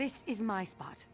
This is my spot.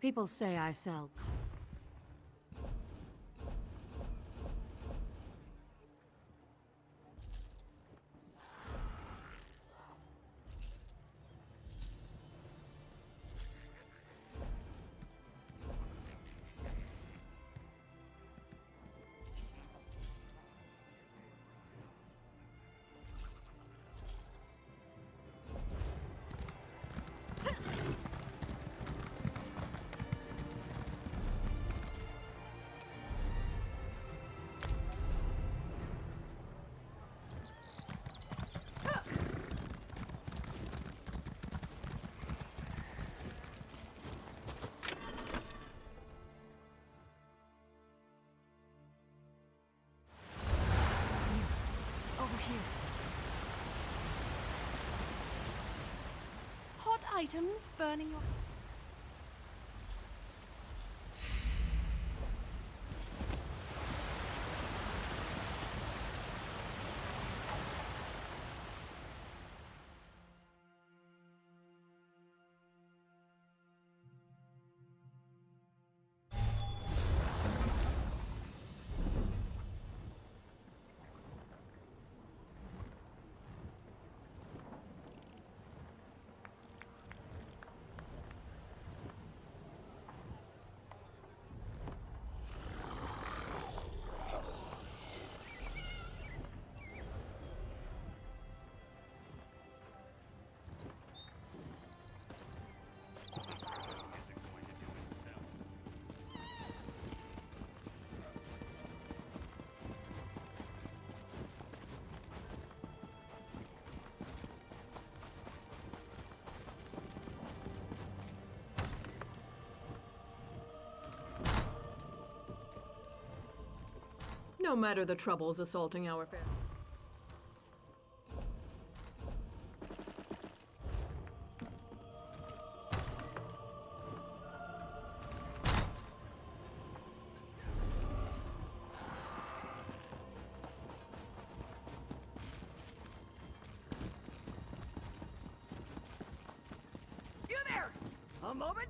People say I sell. Over here. Hot items burning your... No matter the troubles assaulting our family. You there! A moment?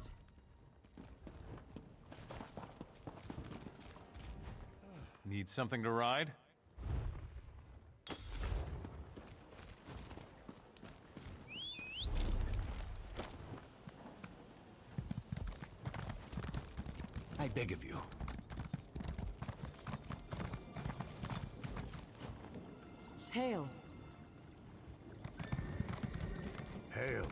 Need something to ride? I beg of you. Hail. Hail.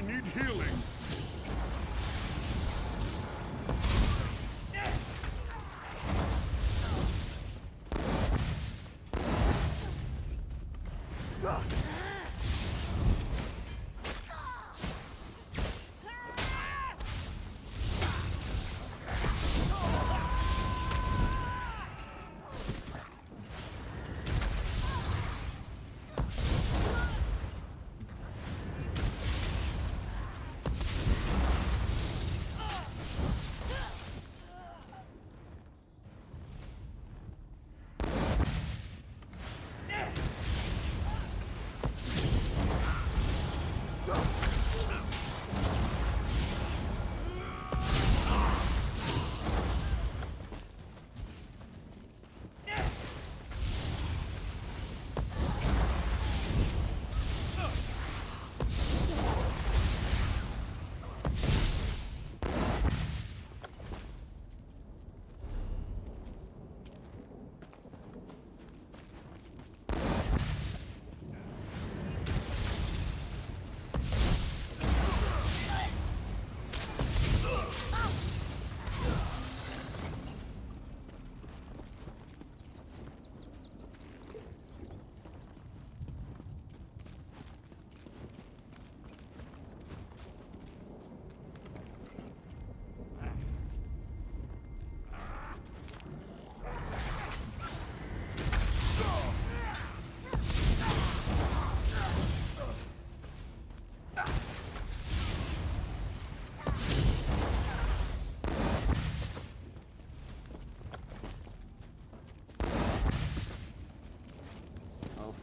I need healing.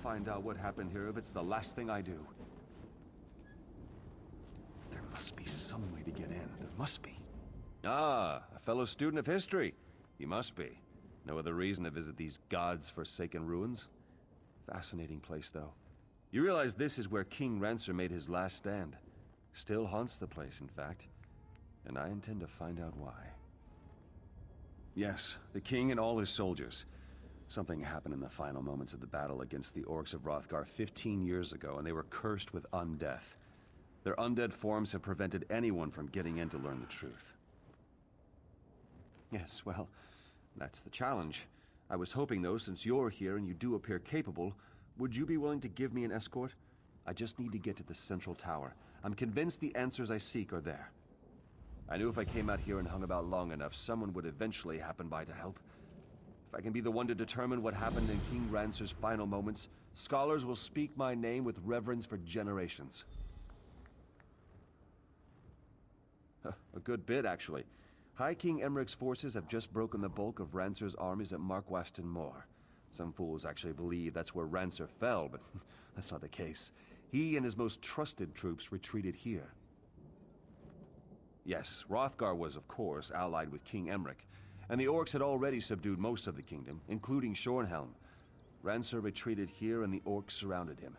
Find out what happened here if it's the last thing I do. There must be some way to get in. There must be. Ah, a fellow student of history. You must be. No other reason to visit these gods-forsaken ruins. Fascinating place, though. You realize this is where King Rancer made his last stand. Still haunts the place, in fact. And I intend to find out why. Yes, the king and all his soldiers. Something happened in the final moments of the battle against the orcs of Hrothgar 15 years ago, and they were cursed with undeath. Their undead forms have prevented anyone from getting in to learn the truth. Yes, well, that's the challenge. I was hoping, though, since you're here and you do appear capable, would you be willing to give me an escort? I just need to get to the central tower. I'm convinced the answers I seek are there. I knew if I came out here and hung about long enough, someone would eventually happen by to help. If I can be the one to determine what happened in King Rancer's final moments, scholars will speak my name with reverence for generations. A good bit, actually. High King Emmerich's forces have just broken the bulk of Rancer's armies at Markwaston Moor. Some fools actually believe that's where Rancer fell, but that's not the case. He and his most trusted troops retreated here. Yes, Hrothgar was, of course, allied with King Emmerich, and the orcs had already subdued most of the kingdom, including Shornhelm. Rancer retreated here and the orcs surrounded him.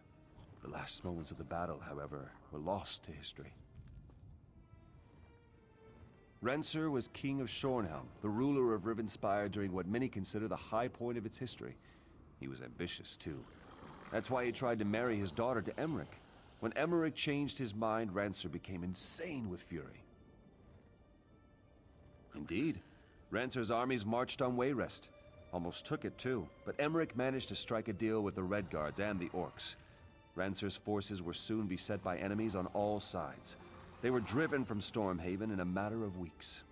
The last moments of the battle, however, were lost to history. Rancer was king of Shornhelm, the ruler of Rivenspire during what many consider the high point of its history. He was ambitious, too. That's why he tried to marry his daughter to Emmerich. When Emmerich changed his mind, Rancer became insane with fury. Indeed. Rancer's armies marched on Wayrest. Almost took it, too, but Emmerich managed to strike a deal with the Red Guards and the orcs. Rancer's forces were soon beset by enemies on all sides. They were driven from Stormhaven in a matter of weeks.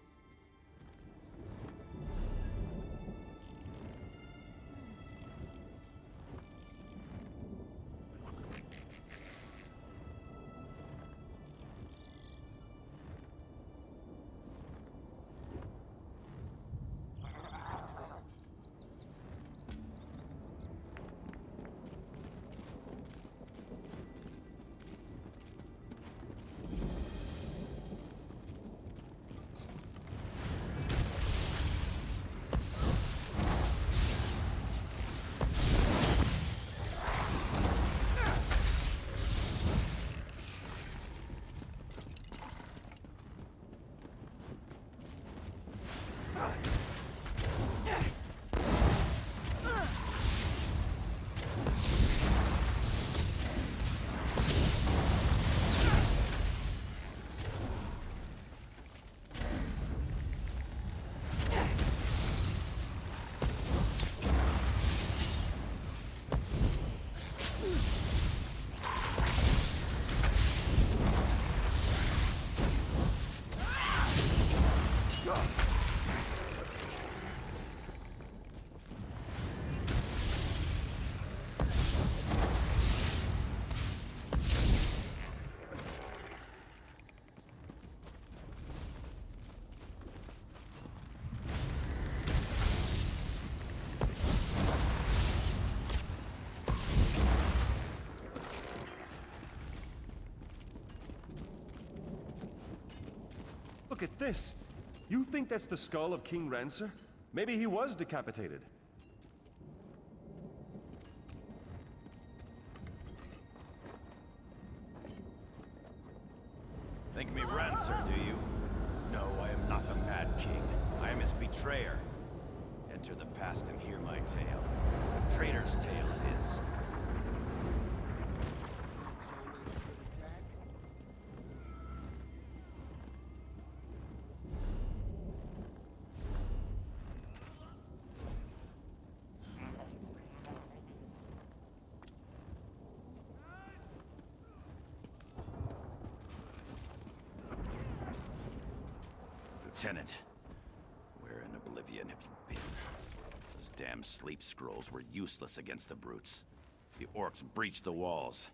Look at this. You think that's the skull of King Rancer? Maybe he was decapitated. Think me Rancer, do you? No, I am not the Mad King. I am his betrayer. Enter the past and hear my tale. A traitor's tale it is. Lieutenant, where in oblivion have you been? Those damn sleep scrolls were useless against the brutes. The orcs breached the walls.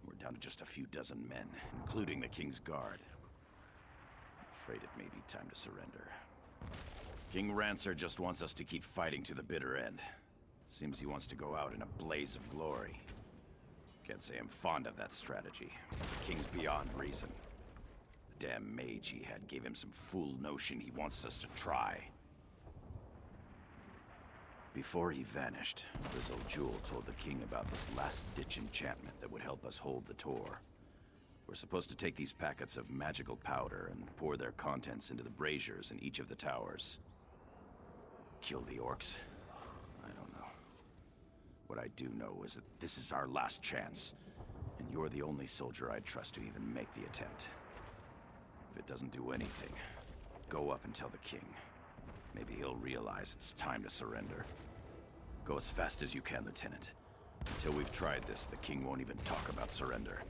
We're down to just a few dozen men, including the King's Guard. I'm afraid it may be time to surrender. King Rancer just wants us to keep fighting to the bitter end. Seems he wants to go out in a blaze of glory. Can't say I'm fond of that strategy. The King's beyond reason. The damn mage he had gave him some fool notion he wants us to try. Before he vanished, Grizzle Jewel told the king about this last-ditch enchantment that would help us hold the Tor. We're supposed to take these packets of magical powder and pour their contents into the braziers in each of the towers. Kill the orcs? I don't know. What I do know is that this is our last chance, and you're the only soldier I'd trust to even make the attempt. If it doesn't do anything, go up and tell the king. Maybe he'll realize it's time to surrender. Go as fast as you can, Lieutenant. Until we've tried this, the king won't even talk about surrender.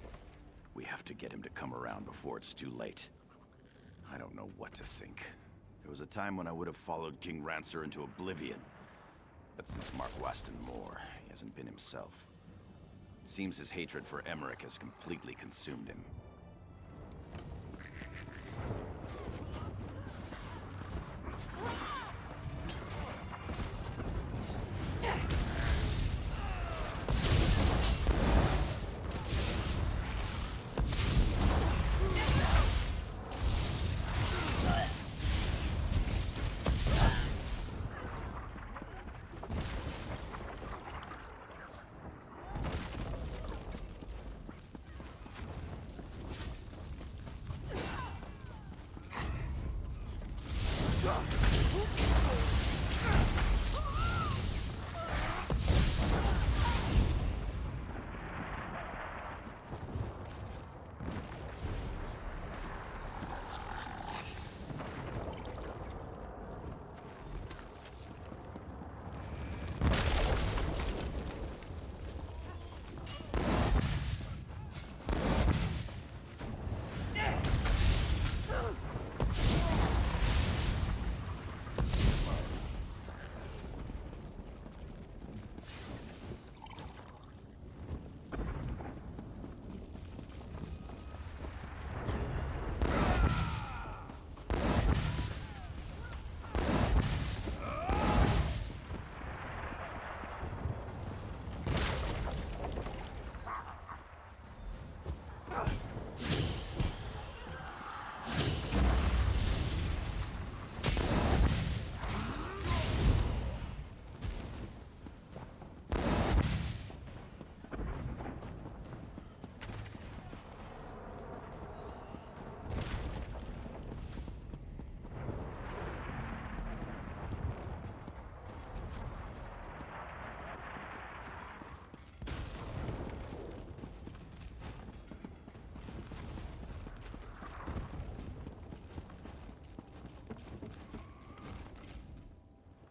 We have to get him to come around before it's too late. I don't know what to think. There was a time when I would have followed King Rancer into oblivion. But since Mark Waston Moore, he hasn't been himself. It seems his hatred for Emmerich has completely consumed him.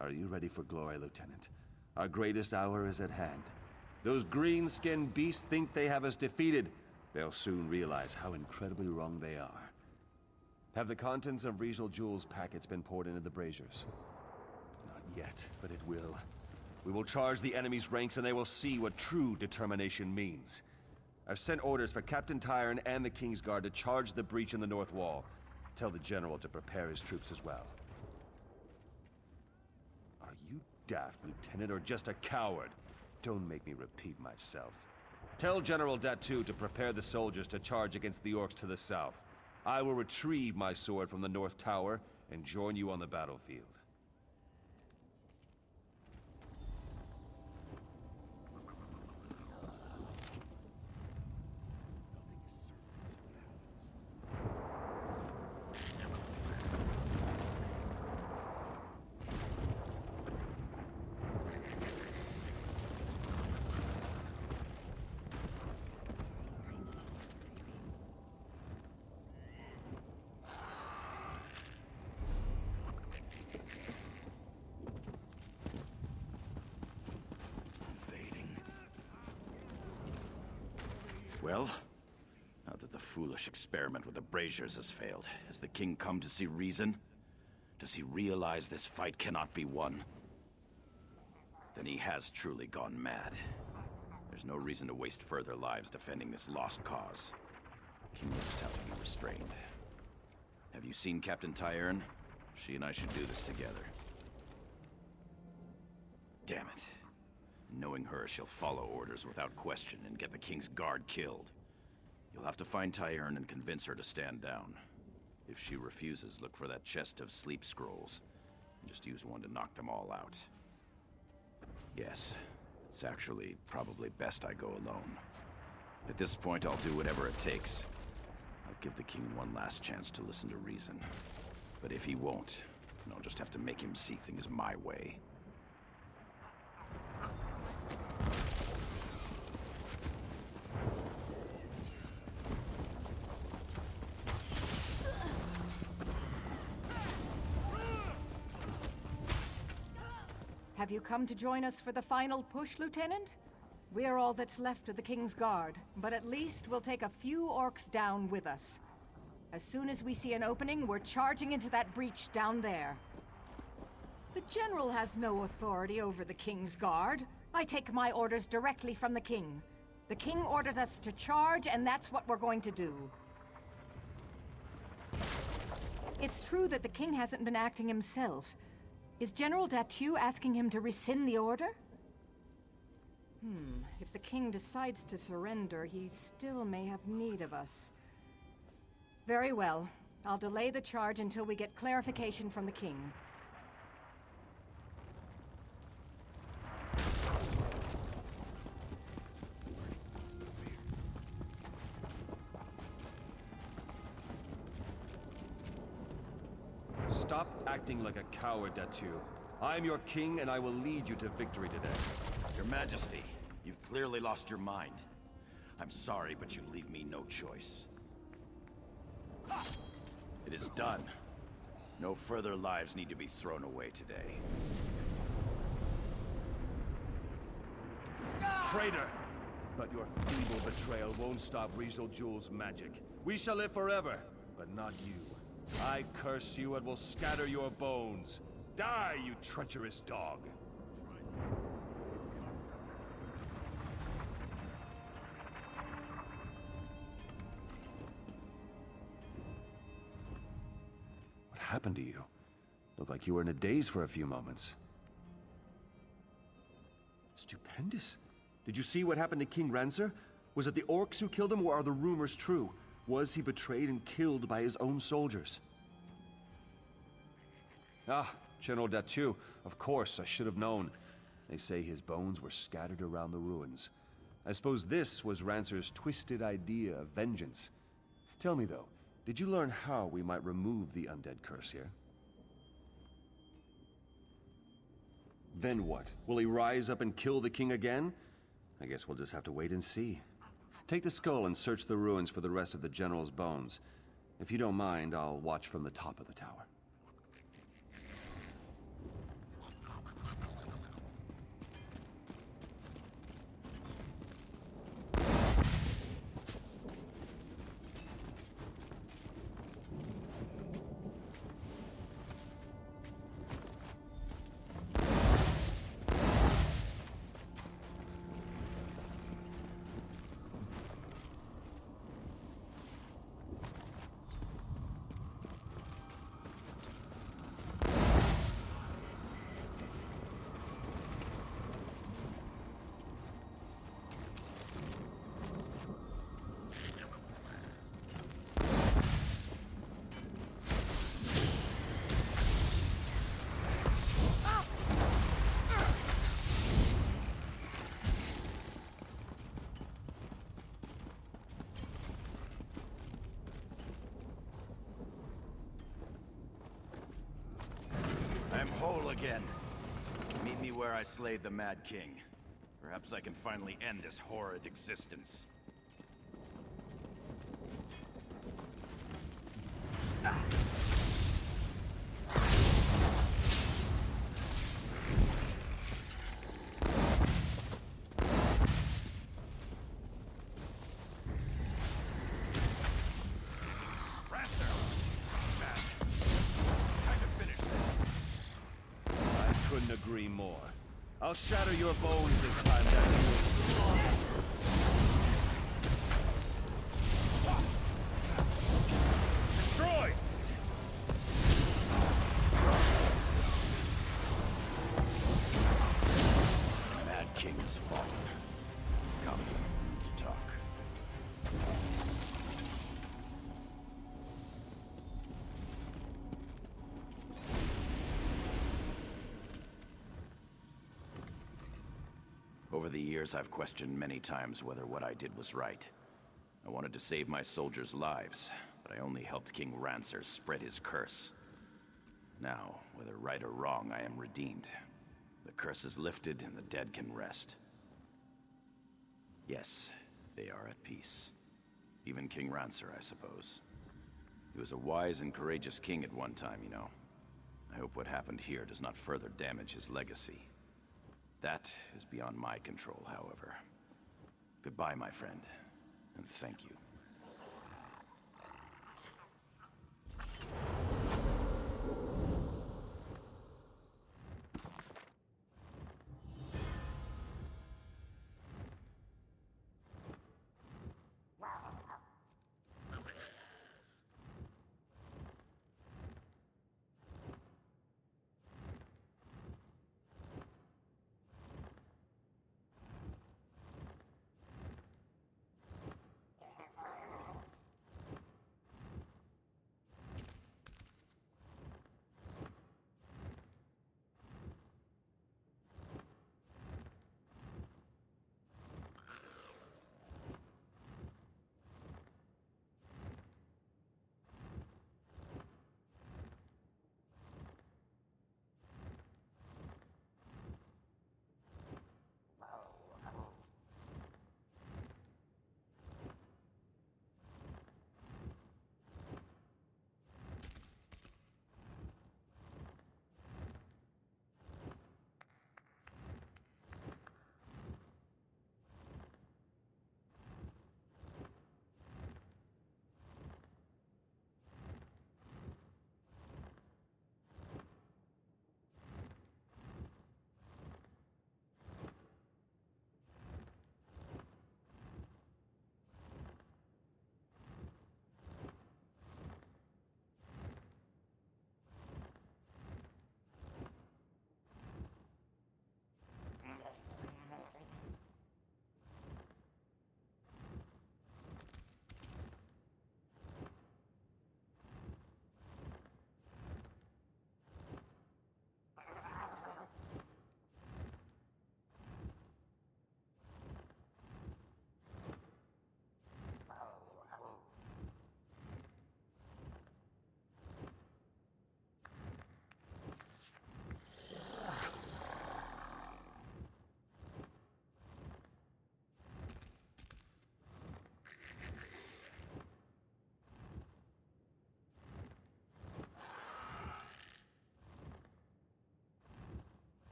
Are you ready for glory, Lieutenant? Our greatest hour is at hand. Those green-skinned beasts think they have us defeated. They'll soon realize how incredibly wrong they are. Have the contents of Grizzle Jewel's packets been poured into the braziers? Not yet, but it will. We will charge the enemy's ranks and they will see what true determination means. I've sent orders for Captain Tyron and the King's Guard to charge the breach in the north wall. Tell the General to prepare his troops as well. Are you daft, Lieutenant, or just a coward? Don't make me repeat myself. Tell General Datu to prepare the soldiers to charge against the orcs to the south. I will retrieve my sword from the North Tower and join you on the battlefield. Well, now that the foolish experiment with the braziers has failed, has the king come to see reason? Does he realize this fight cannot be won? Then he has truly gone mad. There's no reason to waste further lives defending this lost cause. The king will just have to be restrained. Have you seen Captain Tyern? She and I should do this together. Damn it. Knowing her, she'll follow orders without question and get the King's Guard killed. You'll have to find Tyern and convince her to stand down. If she refuses, look for that chest of sleep scrolls. And just use one to knock them all out. Yes, it's actually probably best I go alone. At this point, I'll do whatever it takes. I'll give the King one last chance to listen to reason. But if he won't, then I'll just have to make him see things my way. Have you come to join us for the final push, Lieutenant? We're all that's left of the King's Guard, but at least we'll take a few orcs down with us. As soon as we see an opening, we're charging into that breach down there. The General has no authority over the King's Guard. I take my orders directly from the King. The King ordered us to charge, and that's what we're going to do. It's true that the King hasn't been acting himself. Is General Datu asking him to rescind the order? If the King decides to surrender, he still may have need of us. Very well. I'll delay the charge until we get clarification from the King. Stop acting like a coward, Datu. I'm your king, and I will lead you to victory today. Your Majesty, you've clearly lost your mind. I'm sorry, but you leave me no choice. It is done. No further lives need to be thrown away today. Traitor! But your feeble betrayal won't stop Rizal Jul's magic. We shall live forever, but not you. I curse you and will scatter your bones. Die, you treacherous dog! What happened to you? Looked like you were in a daze for a few moments. Stupendous. Did you see what happened to King Rancer? Was it the orcs who killed him, or are the rumors true? Was he betrayed and killed by his own soldiers? Ah, General Datu. Of course, I should have known. They say his bones were scattered around the ruins. I suppose this was Rancer's twisted idea of vengeance. Tell me, though, did you learn how we might remove the undead curse here? Then what? Will he rise up and kill the king again? I guess we'll just have to wait and see. Take the skull and search the ruins for the rest of the general's bones. If you don't mind, I'll watch from the top of the tower. again. Meet me where I slayed the Mad King. Perhaps I can finally end this horrid existence. Couldn't agree more. I'll shatter your bones this time, that's destroyed! Mad King has fallen. Come, we need to talk. Over the years, I've questioned many times whether what I did was right. I wanted to save my soldiers' lives, but I only helped King Rancer spread his curse. Now, whether right or wrong, I am redeemed. The curse is lifted and the dead can rest. Yes, they are at peace. Even King Rancer, I suppose. He was a wise and courageous king at one time, you know. I hope what happened here does not further damage his legacy. That is beyond my control, however. Goodbye, my friend, and thank you.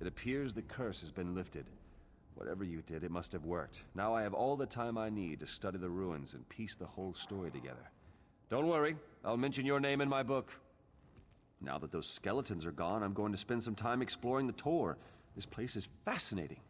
It appears the curse has been lifted. Whatever you did, it must have worked. Now I have all the time I need to study the ruins and piece the whole story together. Don't worry, I'll mention your name in my book. Now that those skeletons are gone, I'm going to spend some time exploring the Tor. This place is fascinating.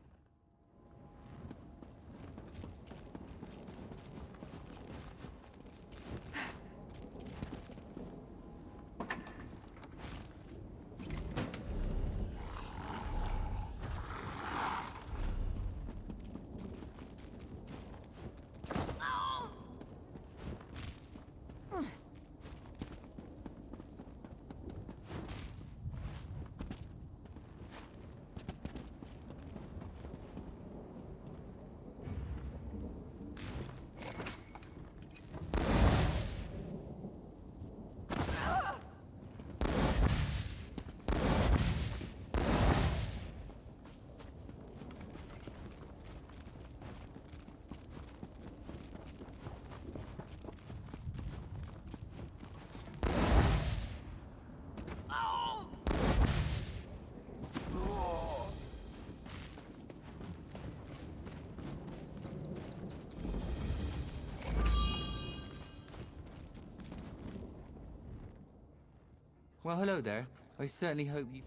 Well, hello there. I certainly hope you...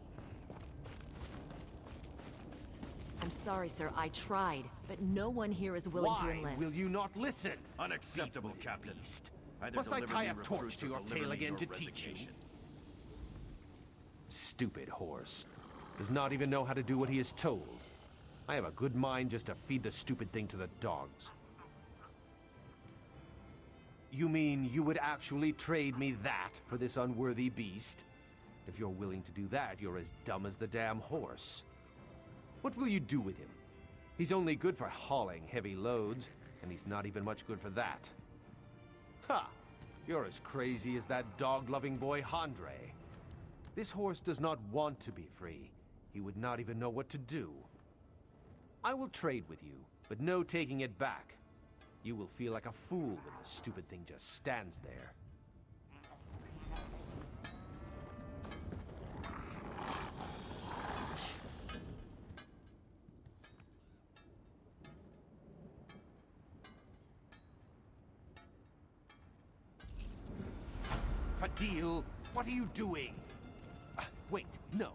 I'm sorry, sir. I tried, but no one here is willing to enlist. Will you not listen? Unacceptable, Captain. Either Must I deliver tie me a recruits torch to or your deliver tail me again your to teach you? resignation. Stupid horse. Does not even know how to do what he is told. I have a good mind just to feed the stupid thing to the dogs. You mean you would actually trade me that for this unworthy beast? If you're willing to do that, you're as dumb as the damn horse. What will you do with him? He's only good for hauling heavy loads, and he's not even much good for that. Ha! You're as crazy as that dog-loving boy Handre. This horse does not want to be free. He would not even know what to do. I will trade with you, but no taking it back. You will feel like a fool when the stupid thing just stands there. Fadil, what are you doing? Wait, no.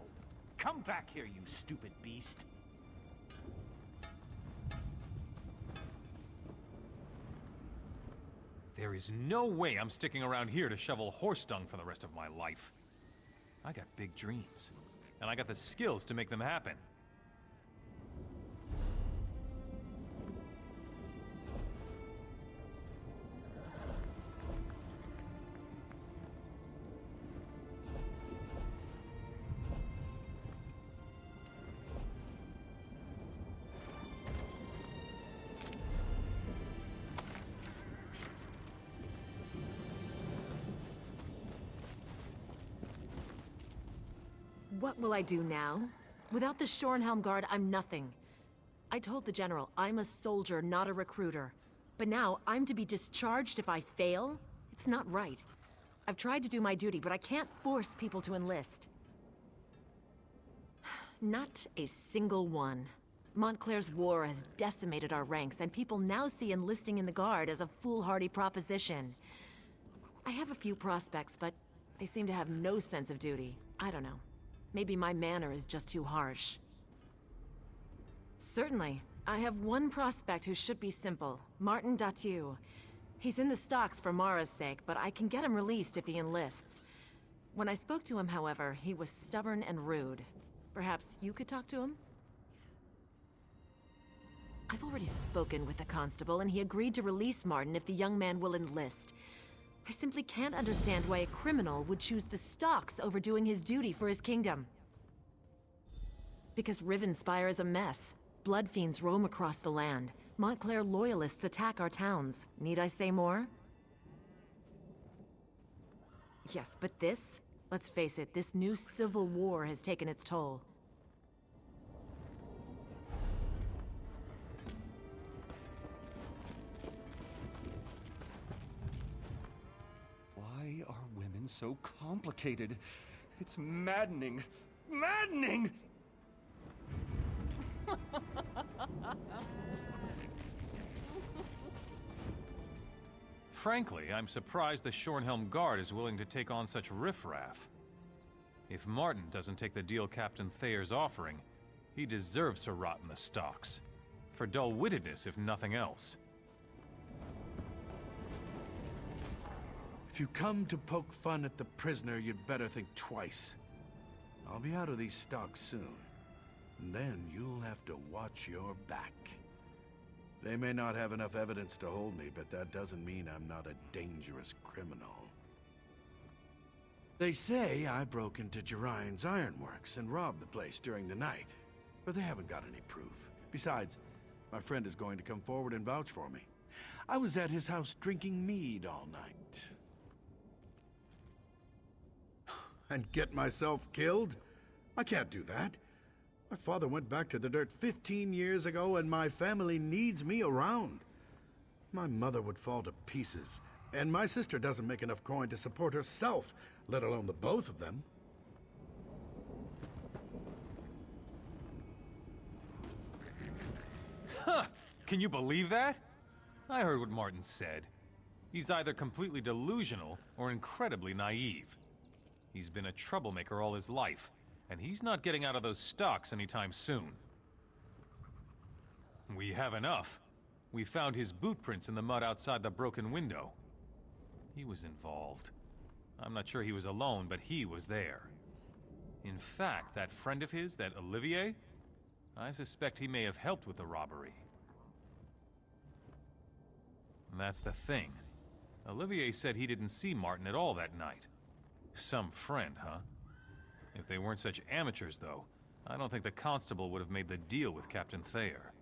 Come back here, you stupid beast. There is no way I'm sticking around here to shovel horse dung for the rest of my life. I got big dreams, and I got the skills to make them happen. What will I do now? Without the Shorenhelm Guard, I'm nothing. I told the General, I'm a soldier, not a recruiter. But now, I'm to be discharged if I fail? It's not right. I've tried to do my duty, but I can't force people to enlist. Not a single one. Montclair's war has decimated our ranks, and people now see enlisting in the Guard as a foolhardy proposition. I have a few prospects, but they seem to have no sense of duty. I don't know. Maybe my manner is just too harsh. Certainly. I have one prospect who should be simple. Martin Datu. He's in the stocks for Mara's sake, but I can get him released if he enlists. When I spoke to him, however, he was stubborn and rude. Perhaps you could talk to him? I've already spoken with the constable, and he agreed to release Martin if the young man will enlist. I simply can't understand why a criminal would choose the stocks over doing his duty for his kingdom. Because Rivenspire is a mess. Blood fiends roam across the land. Montclair loyalists attack our towns. Need I say more? Yes, but this? Let's face it, this new civil war has taken its toll. Why are women so complicated? It's maddening. Maddening! Frankly, I'm surprised the Shornhelm Guard is willing to take on such riffraff. If Martin doesn't take the deal Captain Thayer's offering, he deserves to rot in the stocks. For dull-wittedness, if nothing else. If you come to poke fun at the prisoner, you'd better think twice. I'll be out of these stocks soon. And then you'll have to watch your back. They may not have enough evidence to hold me, but that doesn't mean I'm not a dangerous criminal. They say I broke into Gerine's ironworks and robbed the place during the night, but they haven't got any proof. Besides, my friend is going to come forward and vouch for me. I was at his house drinking mead all night. And get myself killed? I can't do that. My father went back to the dirt 15 years ago, and my family needs me around. My mother would fall to pieces, and my sister doesn't make enough coin to support herself, let alone the both of them. Huh! Can you believe that? I heard what Martin said. He's either completely delusional or incredibly naive. He's been a troublemaker all his life, and he's not getting out of those stocks anytime soon. We have enough. We found his boot prints in the mud outside the broken window. He was involved. I'm not sure he was alone, but he was there. In fact, that friend of his, that Olivier, I suspect he may have helped with the robbery. And that's the thing. Olivier said he didn't see Martin at all that night. Some friend, huh? If they weren't such amateurs, though, I don't think the constable would have made the deal with Captain Thayer.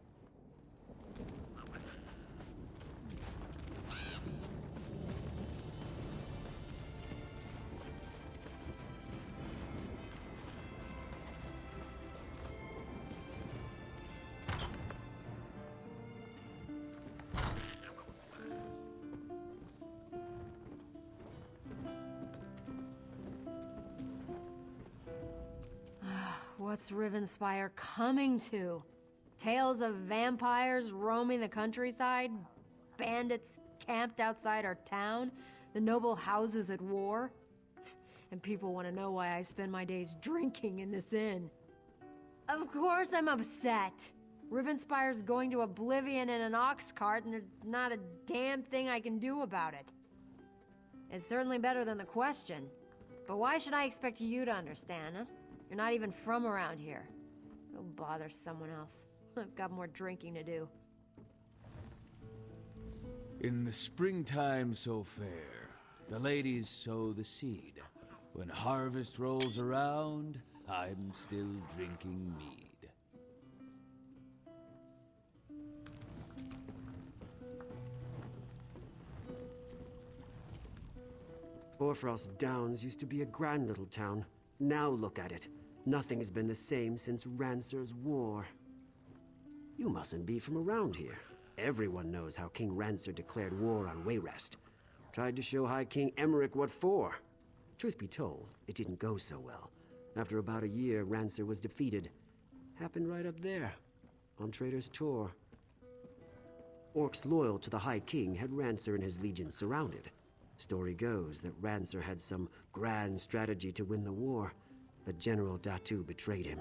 What's Rivenspire coming to? Tales of vampires roaming the countryside? Bandits camped outside our town? The noble houses at war? And people want to know why I spend my days drinking in this inn. Of course I'm upset! Rivenspire's going to oblivion in an ox cart, and there's not a damn thing I can do about it. It's certainly better than the question. But why should I expect you to understand, huh? You're not even from around here. Go bother someone else. I've got more drinking to do. In the springtime so fair, the ladies sow the seed. When harvest rolls around, I'm still drinking mead. Orfrost Downs used to be a grand little town. Now look at it. Nothing's been the same since Rancer's war. You mustn't be from around here. Everyone knows how King Rancer declared war on Wayrest. Tried to show High King Emmerich what for. Truth be told, it didn't go so well. After about a year, Rancer was defeated. Happened right up there, on Trader's Tor. Orcs loyal to the High King had Rancer and his legions surrounded. Story goes that Rancer had some grand strategy to win the war, but General Datu betrayed him.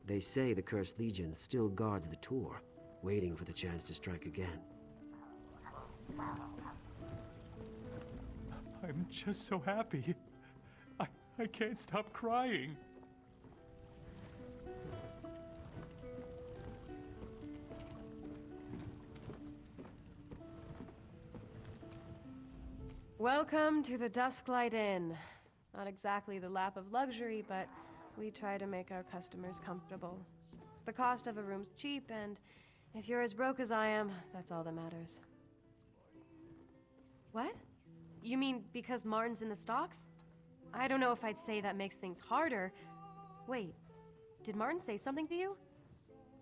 They say the Cursed Legion still guards the Tor, waiting for the chance to strike again. I'm just so happy. I can't stop crying. Welcome to the Dusklight Inn. Not exactly the lap of luxury, but we try to make our customers comfortable. The cost of a room's cheap, and if you're as broke as I am, that's all that matters. What? You mean because Martin's in the stocks? I don't know if I'd say that makes things harder. Wait, did Martin say something to you?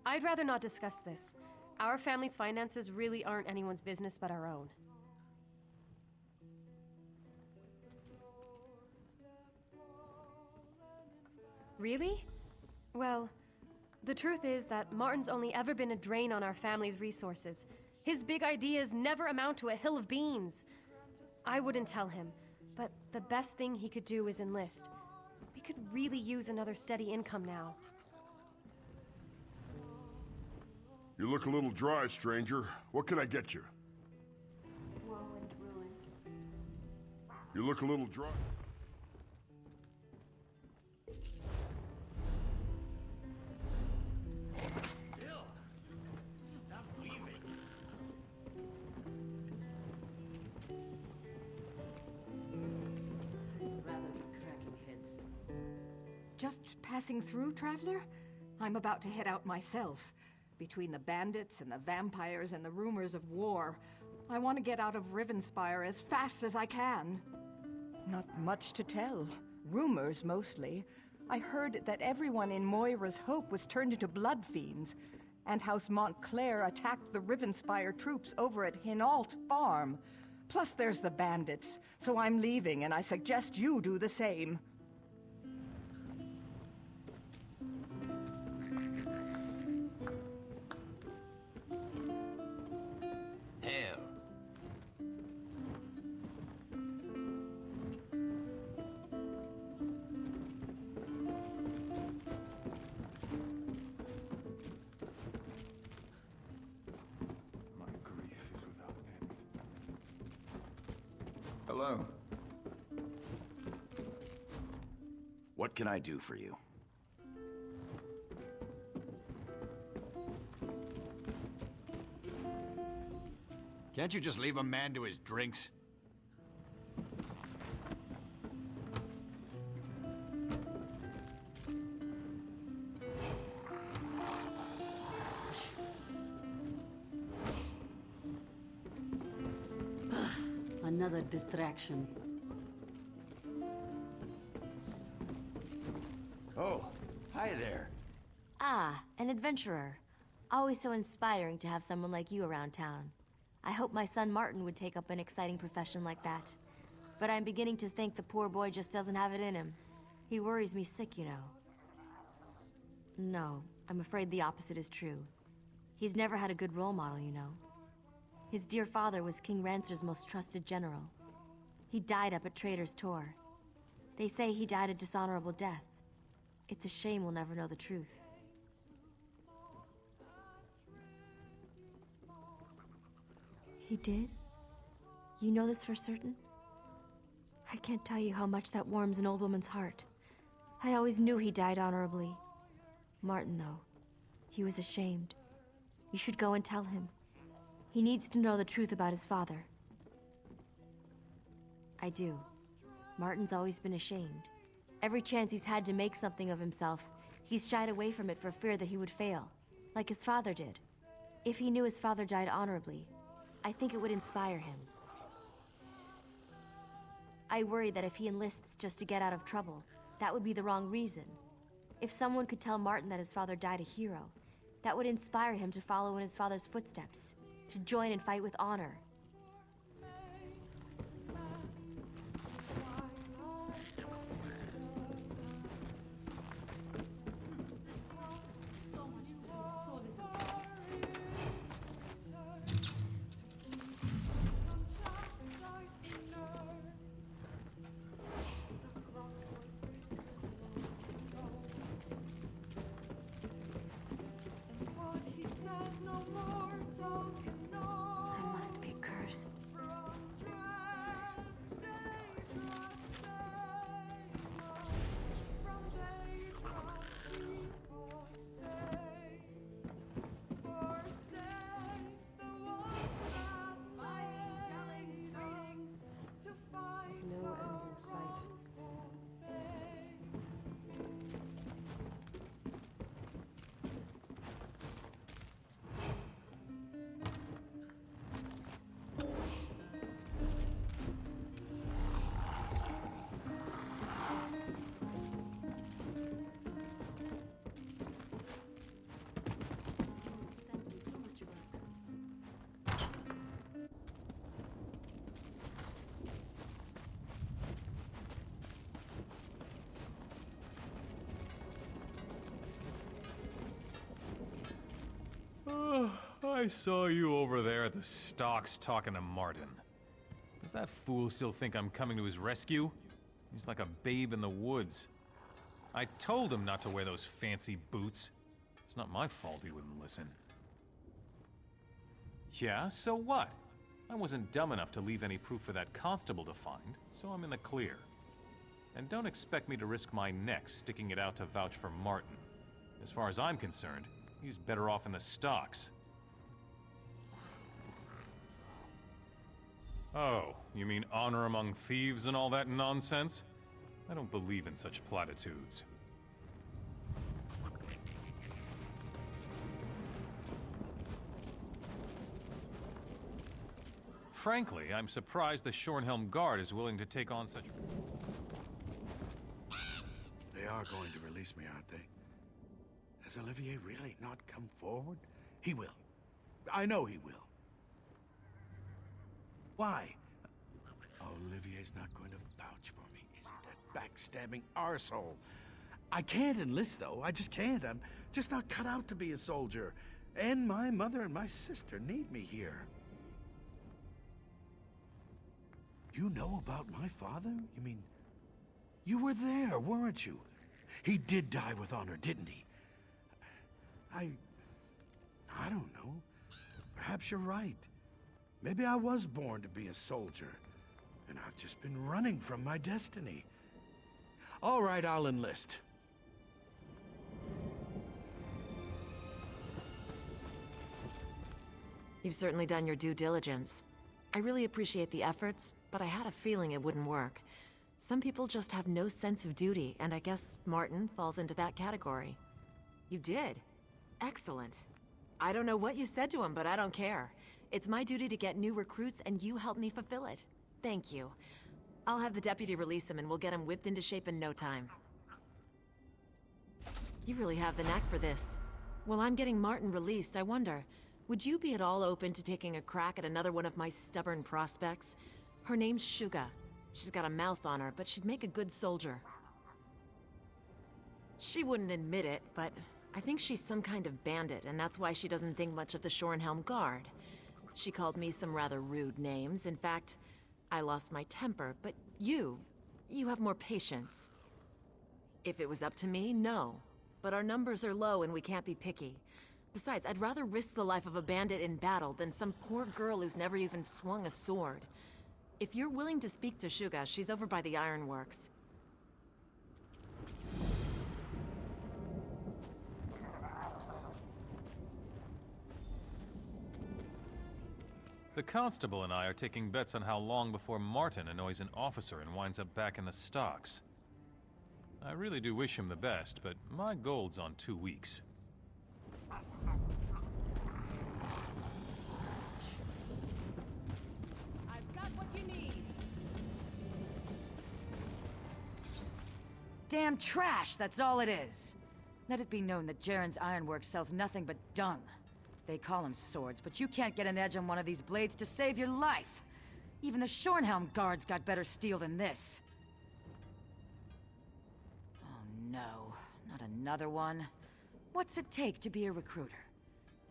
I'd rather not discuss this. Our family's finances really aren't anyone's business but our own. Really? Well, The truth is that Martin's only ever been a drain on our family's resources. His big ideas never amount to a hill of beans. I wouldn't tell him, but the best thing he could do is enlist. We could really use another steady income now. You look a little dry, stranger. What can I get you? Woe and ruin. You look a little dry. Just passing through, traveler? I'm about to head out myself. Between the bandits and the vampires and the rumors of war, I want to get out of Rivenspire as fast as I can. Not much to tell. Rumors, mostly. I heard that everyone in Moira's Hope was turned into blood fiends, and House Montclair attacked the Rivenspire troops over at Hinault Farm. Plus there's the bandits, so I'm leaving, and I suggest you do the same. Hello. What can I do for you? Can't you just leave a man to his drinks? Another distraction. Oh, hi there. Ah, an adventurer. Always so inspiring to have someone like you around town. I hope my son Martin would take up an exciting profession like that. But I'm beginning to think the poor boy just doesn't have it in him. He worries me sick, you know. No, I'm afraid the opposite is true. He's never had a good role model, you know. His dear father was King Rancer's most trusted general. He died up at Traitor's Tor. They say he died a dishonorable death. It's a shame we'll never know the truth. He did? You know this for certain? I can't tell you how much that warms an old woman's heart. I always knew he died honorably. Martin, though, he was ashamed. You should go and tell him. He needs to know the truth about his father. I do. Martin's always been ashamed. Every chance he's had to make something of himself, he's shied away from it for fear that he would fail, like his father did. If he knew his father died honorably, I think it would inspire him. I worry that if he enlists just to get out of trouble, that would be the wrong reason. If someone could tell Martin that his father died a hero, that would inspire him to follow in his father's footsteps, to join and fight with honor. I must be I saw you over there at the stocks talking to Martin. Does that fool still think I'm coming to his rescue? He's like a babe in the woods. I told him not to wear those fancy boots. It's not my fault he wouldn't listen. Yeah, so what? I wasn't dumb enough to leave any proof for that constable to find, so I'm in the clear. And don't expect me to risk my neck sticking it out to vouch for Martin. As far as I'm concerned, he's better off in the stocks. Oh, you mean honor among thieves and all that nonsense? I don't believe in such platitudes. Frankly, I'm surprised the Shornhelm Guard is willing to take on such... They are going to release me, aren't they? Has Olivier really not come forward? He will. I know he will. Why? Olivier's not going to vouch for me, is he? That backstabbing arsehole. I can't enlist, though. I just can't. I'm just not cut out to be a soldier. And my mother and my sister need me here. You know about my father? You mean, you were there, weren't you? He did die with honor, didn't he? I don't know. Perhaps you're right. Maybe I was born to be a soldier, and I've just been running from my destiny. All right, I'll enlist. You've certainly done your due diligence. I really appreciate the efforts, but I had a feeling it wouldn't work. Some people just have no sense of duty, and I guess Martin falls into that category. You did. Excellent. I don't know what you said to him, but I don't care. It's my duty to get new recruits, and you helped me fulfill it. Thank you. I'll have the deputy release him, and we'll get him whipped into shape in no time. You really have the knack for this. While I'm getting Martin released, I wonder, would you be at all open to taking a crack at another one of my stubborn prospects? Her name's Suga. She's got a mouth on her, but she'd make a good soldier. She wouldn't admit it, but I think she's some kind of bandit, and that's why she doesn't think much of the Shornhelm Guard. She called me some rather rude names. In fact, I lost my temper, but you have more patience. If it was up to me, no. But our numbers are low and we can't be picky. Besides, I'd rather risk the life of a bandit in battle than some poor girl who's never even swung a sword. If you're willing to speak to Suga, she's over by the ironworks. The constable and I are taking bets on how long before Martin annoys an officer and winds up back in the stocks. I really do wish him the best, but my gold's on 2 weeks. I've got what you need. Damn trash, that's all it is. Let it be known that Jaren's Ironworks sells nothing but dung. They call them swords, but you can't get an edge on one of these blades to save your life. Even the Shornhelm Guards got better steel than this. Oh no, not another one. What's it take to be a recruiter?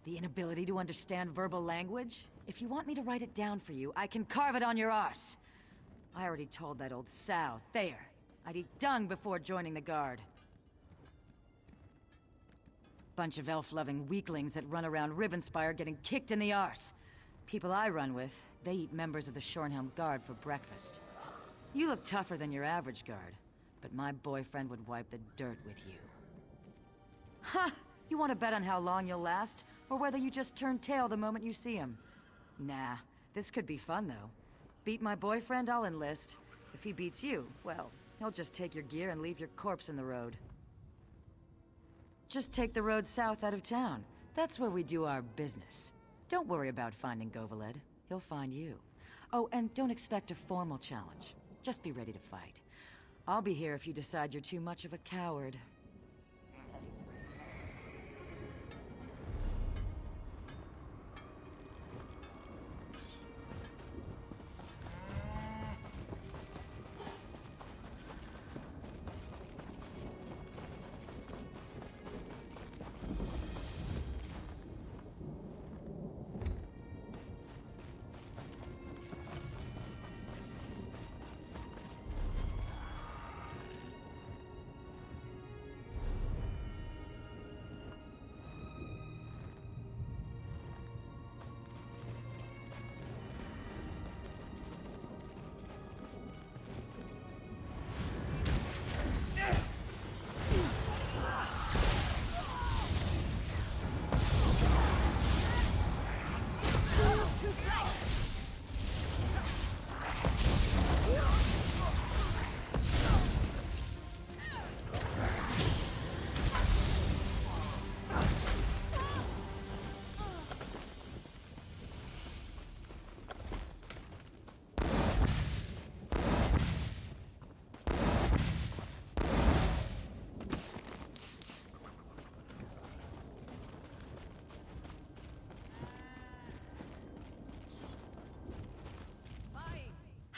The inability to understand verbal language? If you want me to write it down for you, I can carve it on your arse. I already told that old sow, Thayer, I'd eat dung before joining the Guard. Bunch of elf-loving weaklings that run around Rivenspire getting kicked in the arse. People I run with, they eat members of the Shornhelm Guard for breakfast. You look tougher than your average guard, but my boyfriend would wipe the dirt with you. Ha! You want to bet on how long you'll last, or whether you just turn tail the moment you see him? Nah, this could be fun though. Beat my boyfriend, I'll enlist. If he beats you, well, he'll just take your gear and leave your corpse in the road. Just take the road south out of town. That's where we do our business. Don't worry about finding Govaled. He'll find you. Oh, and don't expect a formal challenge. Just be ready to fight. I'll be here if you decide you're too much of a coward.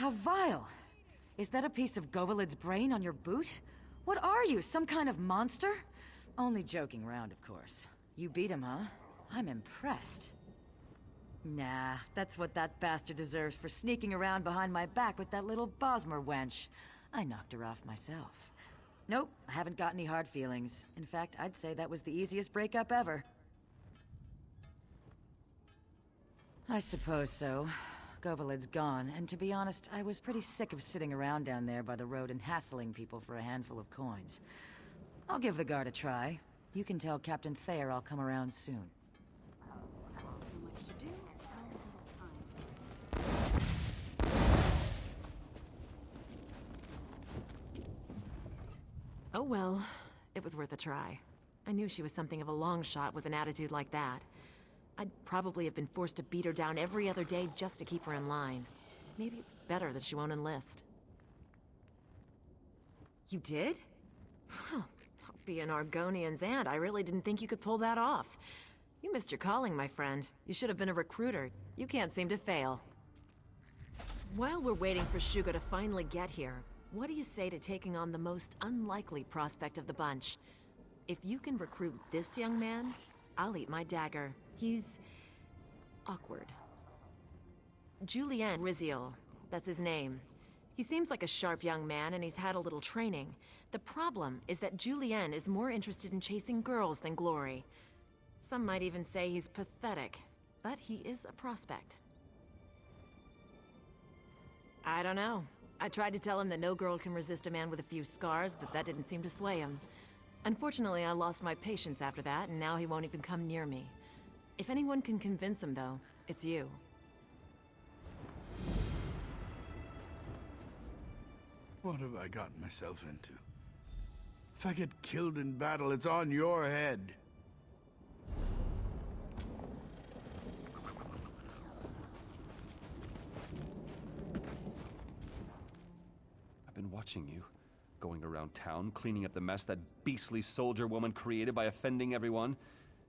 How vile! Is that a piece of Govalid's brain on your boot? What are you, some kind of monster? Only joking around, of course. You beat him, huh? I'm impressed. Nah, that's what that bastard deserves for sneaking around behind my back with that little Bosmer wench. I knocked her off myself. Nope, I haven't got any hard feelings. In fact, I'd say that was the easiest breakup ever. I suppose so. Govalid's gone, and to be honest, I was pretty sick of sitting around down there by the road and hassling people for a handful of coins. I'll give the guard a try. You can tell Captain Thayer I'll come around soon. So much to do, so little time. Oh well, it was worth a try. I knew she was something of a long shot with an attitude like that. I'd probably have been forced to beat her down every other day just to keep her in line. Maybe it's better that she won't enlist. You did? Well, being Argonian's aunt, I really didn't think you could pull that off. You missed your calling, my friend. You should have been a recruiter. You can't seem to fail. While we're waiting for Shugo to finally get here, what do you say to taking on the most unlikely prospect of the bunch? If you can recruit this young man, I'll eat my dagger. He's awkward. Julien Riziol, that's his name. He seems like a sharp young man and he's had a little training. The problem is that Julien is more interested in chasing girls than glory. Some might even say he's pathetic, but he is a prospect. I don't know. I tried to tell him that no girl can resist a man with a few scars, but that didn't seem to sway him. Unfortunately, I lost my patience after that, and now he won't even come near me. If anyone can convince him, though, it's you. What have I gotten myself into? If I get killed in battle, it's on your head. I've been watching you, going around town, cleaning up the mess that beastly soldier woman created by offending everyone.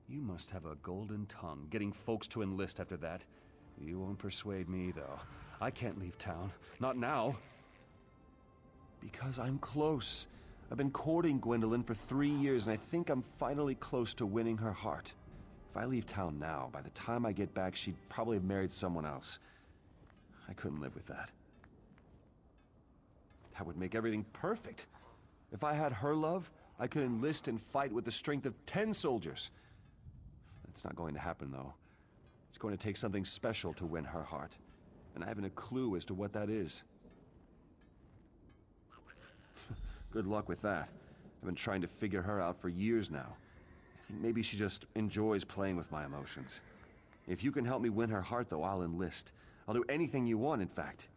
You must have a golden tongue, getting folks to enlist after that. You won't persuade me, though. I can't leave town. Not now. Because I'm close. I've been courting Gwendolyn for 3 years, and I think I'm finally close to winning her heart. If I leave town now, by the time I get back, she'd probably have married someone else. I couldn't live with that. That would make everything perfect. If I had her love, I could enlist and fight with the strength of 10 soldiers. That's not going to happen, though. It's going to take something special to win her heart, and I haven't a clue as to what that is. Good luck with that. I've been trying to figure her out for years now. I think maybe she just enjoys playing with my emotions. If you can help me win her heart, though, I'll enlist. I'll do anything you want, in fact.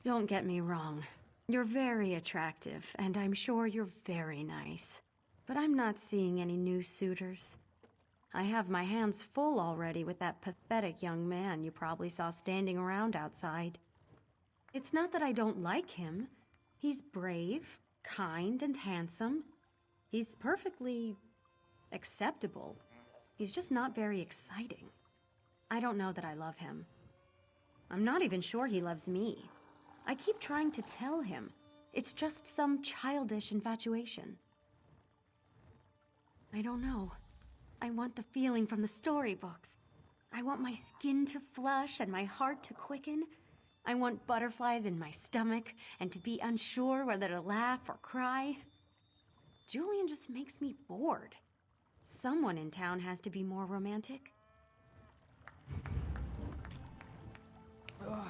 Don't get me wrong. You're very attractive, and I'm sure you're very nice. But I'm not seeing any new suitors. I have my hands full already with that pathetic young man you probably saw standing around outside. It's not that I don't like him. He's brave, kind, and handsome. He's perfectly acceptable. He's just not very exciting. I don't know that I love him. I'm not even sure he loves me. I keep trying to tell him. It's just some childish infatuation. I don't know. I want the feeling from the storybooks. I want my skin to flush and my heart to quicken. I want butterflies in my stomach and to be unsure whether to laugh or cry. Julian just makes me bored. Someone in town has to be more romantic. Ugh.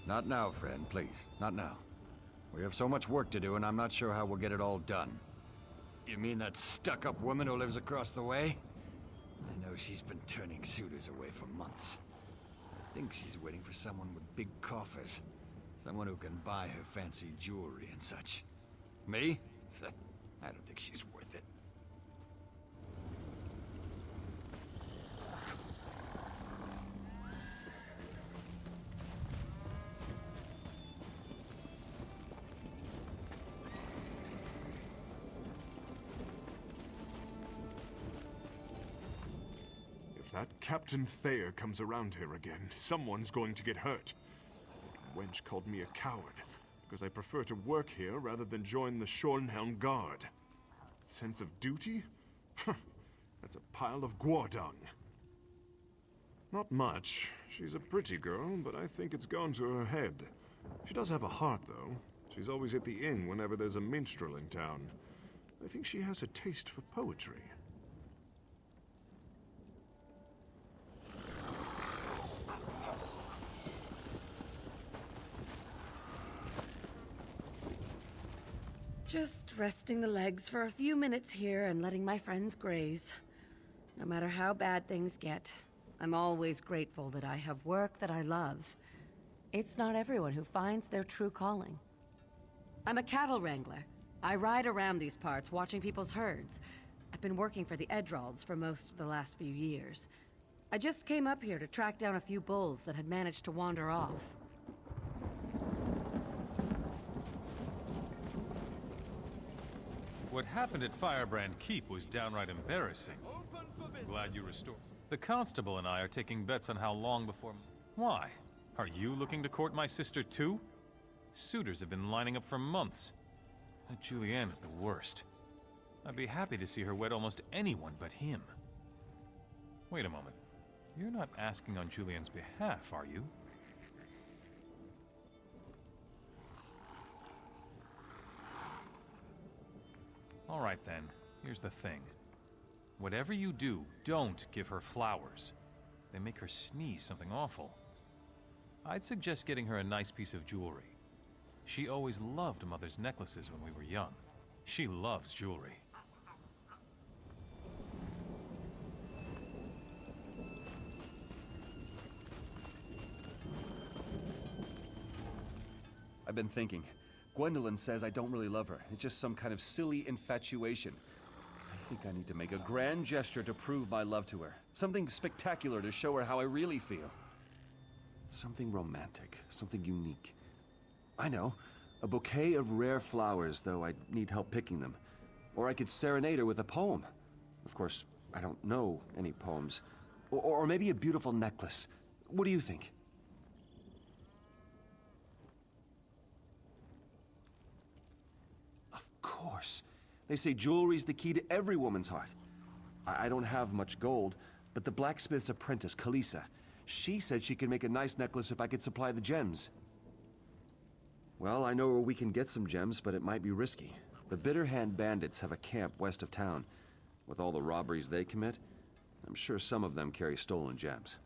Not now, friend, please. Not now. We have so much work to do, and I'm not sure how we'll get it all done. You mean that stuck-up woman who lives across the way? I know she's been turning suitors away for months. I think she's waiting for someone with big coffers. Someone who can buy her fancy jewelry and such. Me? I don't think she's worth it. If that Captain Thayer comes around here again, someone's going to get hurt. That wench called me a coward, because I prefer to work here rather than join the Shornhelm Guard. Sense of duty? That's a pile of guardung. Not much. She's a pretty girl, but I think it's gone to her head. She does have a heart, though. She's always at the inn whenever there's a minstrel in town. I think she has a taste for poetry. Just resting the legs for a few minutes here and letting my friends graze. No matter how bad things get, I'm always grateful that I have work that I love. It's not everyone who finds their true calling. I'm a cattle wrangler. I ride around these parts watching people's herds. I've been working for the Edralds for most of the last few years. I just came up here to track down a few bulls that had managed to wander off. What happened at Firebrand Keep was downright embarrassing. Glad you restored. The constable and I are taking bets on how long before... Why? Are you looking to court my sister too? Suitors have been lining up for months. That Julianne is the worst. I'd be happy to see her wed almost anyone but him. Wait a moment. You're not asking on Julianne's behalf, are you? All right then, here's the thing. Whatever you do, don't give her flowers. They make her sneeze something awful. I'd suggest getting her a nice piece of jewelry. She always loved Mother's necklaces when we were young. She loves jewelry. I've been thinking. Gwendolyn says I don't really love her. It's just some kind of silly infatuation. I think I need to make a grand gesture to prove my love to her. Something spectacular to show her how I really feel. Something romantic, something unique. I know. A bouquet of rare flowers, though I'd need help picking them. Or I could serenade her with a poem. Of course, I don't know any poems. Or maybe a beautiful necklace. What do you think? Of course. They say jewelry's the key to every woman's heart. I don't have much gold, but the blacksmith's apprentice, Kalisa, she said she could make a nice necklace if I could supply the gems. Well, I know where we can get some gems, but it might be risky. The Bitterhand bandits have a camp west of town. With all the robberies they commit, I'm sure some of them carry stolen gems.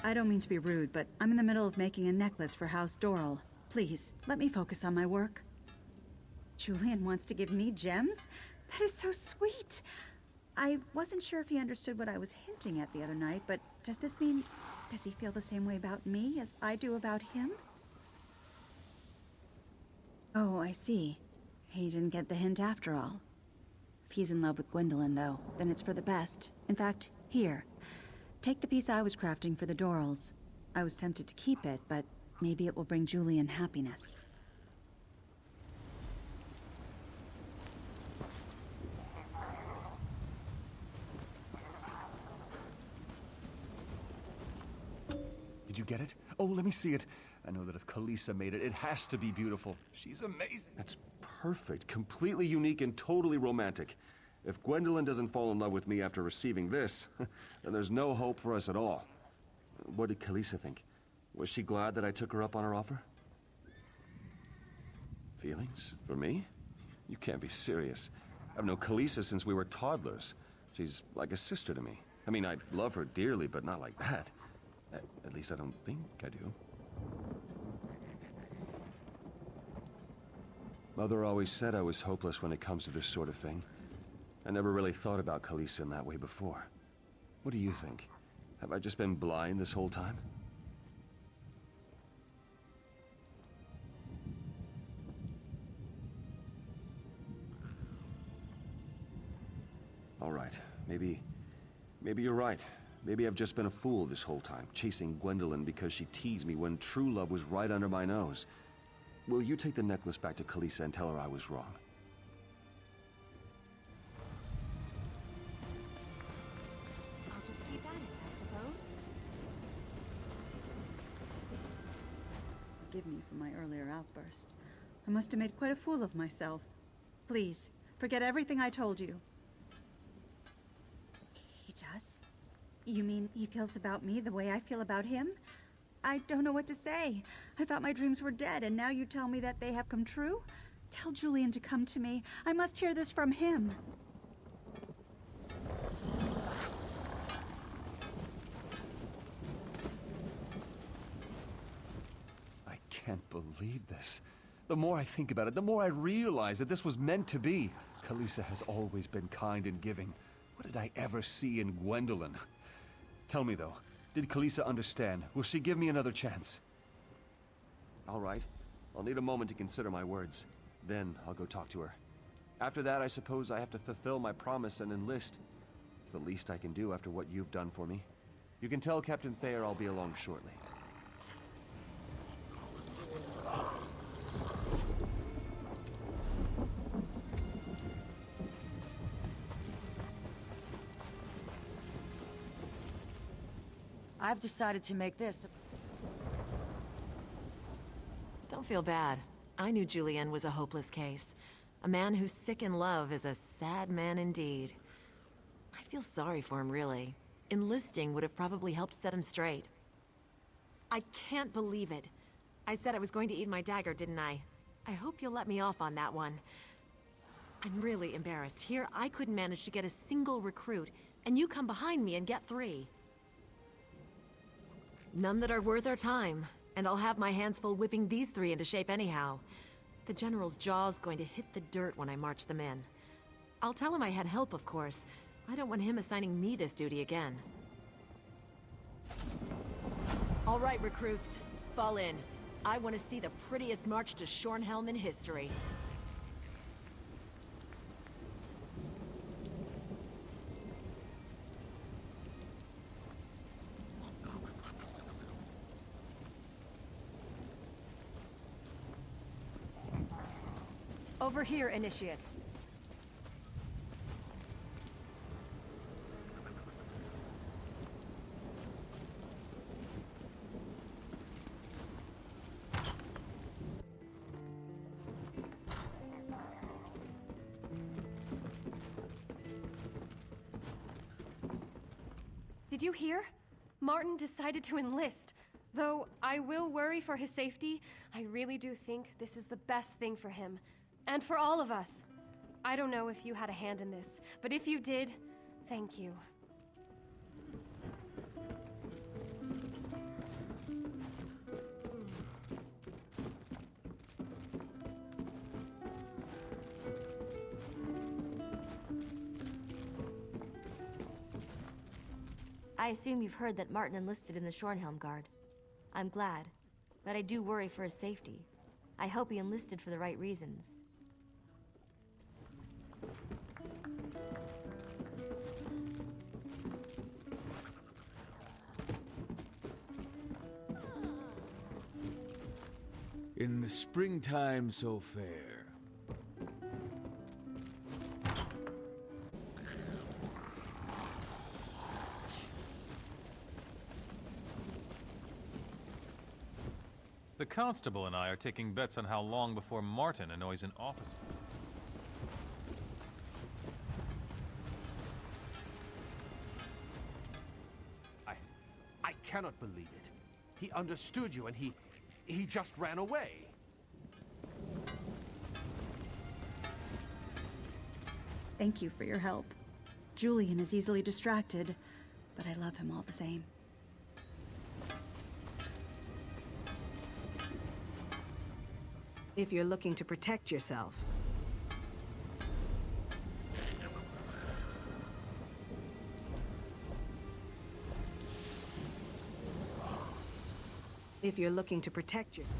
I don't mean to be rude, but I'm in the middle of making a necklace for House Doral. Please, let me focus on my work. Julian wants to give me gems? That is so sweet! I wasn't sure if he understood what I was hinting at the other night, but does this mean... does he feel the same way about me as I do about him? Oh, I see. He didn't get the hint after all. If he's in love with Gwendolyn, though, then it's for the best. In fact, here. Take the piece I was crafting for the Dorals. I was tempted to keep it, but maybe it will bring Julian happiness. Did you get it? Oh, let me see it. I know that if Kalisa made it, it has to be beautiful. She's amazing. That's perfect. Completely unique and totally romantic. If Gwendolyn doesn't fall in love with me after receiving this, then there's no hope for us at all. What did Kalisa think? Was she glad that I took her up on her offer? Feelings? For me? You can't be serious. I've known Kalisa since we were toddlers. She's like a sister to me. I mean, I love her dearly, but not like that. At least I don't think I do. Mother always said I was hopeless when it comes to this sort of thing. I never really thought about Kalisa in that way before. What do you think? Have I just been blind this whole time? All right, maybe you're right. Maybe I've just been a fool this whole time, chasing Gwendolyn because she teased me when true love was right under my nose. Will you take the necklace back to Kalisa and tell her I was wrong? I'll just keep at it, I suppose. Forgive me for my earlier outburst. I must have made quite a fool of myself. Please, forget everything I told you. He does? You mean he feels about me the way I feel about him? I don't know what to say. I thought my dreams were dead, and now you tell me that they have come true? Tell Julian to come to me. I must hear this from him. I can't believe this. The more I think about it, the more I realize that this was meant to be. Kalisa has always been kind and giving. What did I ever see in Gwendolyn? Tell me, though, did Kalisa understand? Will she give me another chance? All right. I'll need a moment to consider my words. Then I'll go talk to her. After that, I suppose I have to fulfill my promise and enlist. It's the least I can do after what you've done for me. You can tell Captain Thayer I'll be along shortly. I've decided to make this... Don't feel bad. I knew Julian was a hopeless case. A man who's sick in love is a sad man indeed. I feel sorry for him, really. Enlisting would have probably helped set him straight. I can't believe it. I said I was going to eat my dagger, didn't I? I hope you'll let me off on that one. I'm really embarrassed. Here, I couldn't manage to get a single recruit, and you come behind me and get 3. None that are worth our time, and I'll have my hands full whipping these 3 into shape anyhow. The General's jaw's going to hit the dirt when I march them in. I'll tell him I had help, of course. I don't want him assigning me this duty again. All right, recruits. Fall in. I want to see the prettiest march to Shornhelm in history. Over here, Initiate. Did you hear? Martin decided to enlist. Though I will worry for his safety, I really do think this is the best thing for him. And for all of us. I don't know if you had a hand in this, but if you did, thank you. I assume you've heard that Martin enlisted in the Shornhelm Guard. I'm glad, but I do worry for his safety. I hope he enlisted for the right reasons. In the springtime so fair. The constable and I are taking bets on how long before Martin annoys an officer. I cannot believe it. He understood you and he just ran away. Thank you for your help. Julian is easily distracted, but I love him all the same. If you're looking to protect yourself. If you're looking to protect yourself.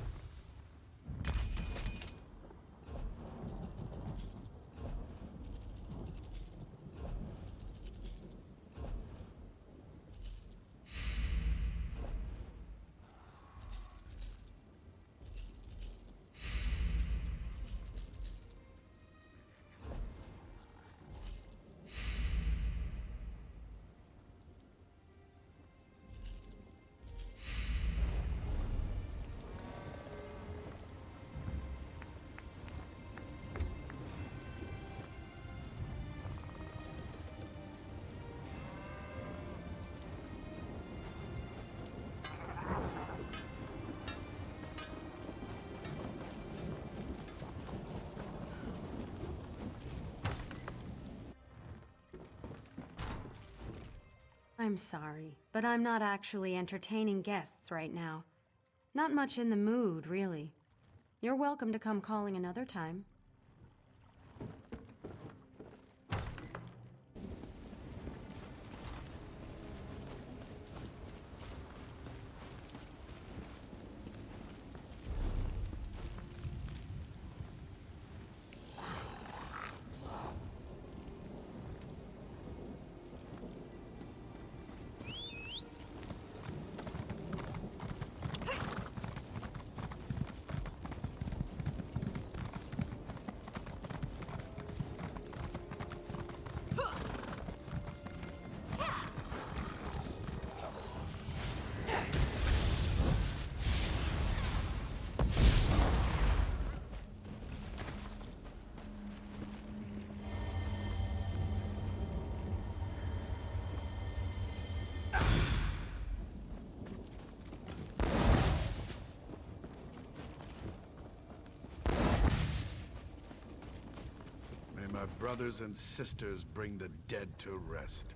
I'm sorry, but I'm not actually entertaining guests right now. Not much in the mood, really. You're welcome to come calling another time. My brothers and sisters bring the dead to rest.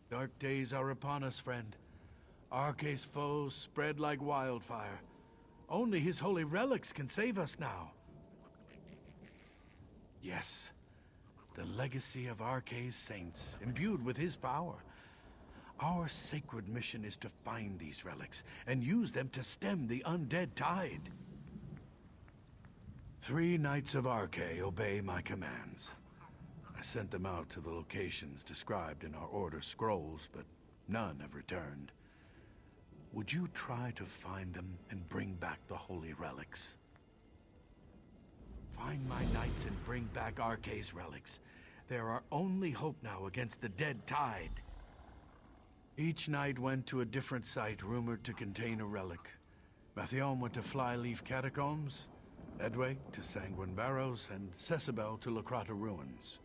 Dark days are upon us, friend. Arce's foes spread like wildfire. Only his holy relics can save us now. Yes, the legacy of Arce's saints, imbued with his power. Our sacred mission is to find these relics and use them to stem the undead tide. 3 Knights of Arce obey my commands. I sent them out to the locations described in our order scrolls, but none have returned. Would you try to find them and bring back the holy relics? Find my knights and bring back Arce's relics. They're our only hope now against the dead tide. Each knight went to a different site rumored to contain a relic. Mathion went to Flyleaf Catacombs, Edway to Sanguine Barrows, and Cecibel to Lorkarta Ruins.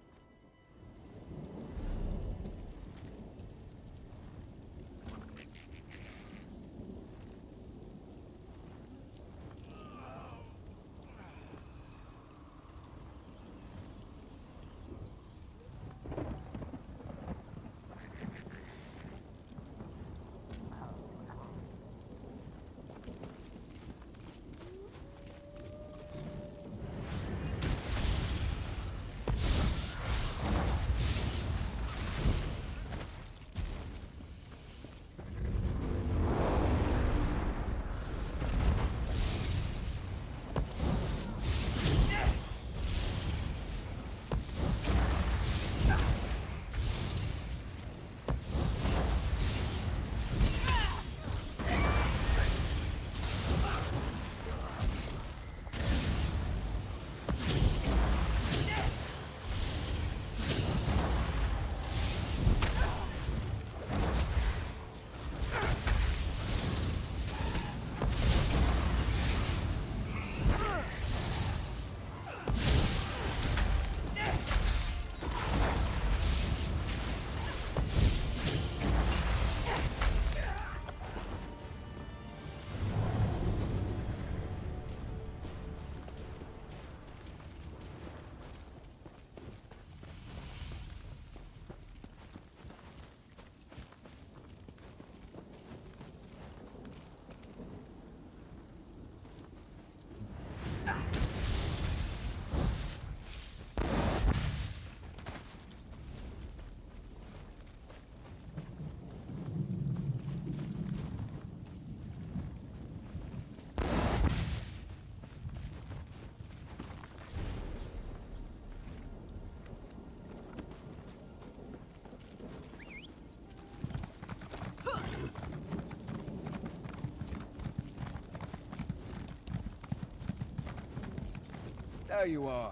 There you are.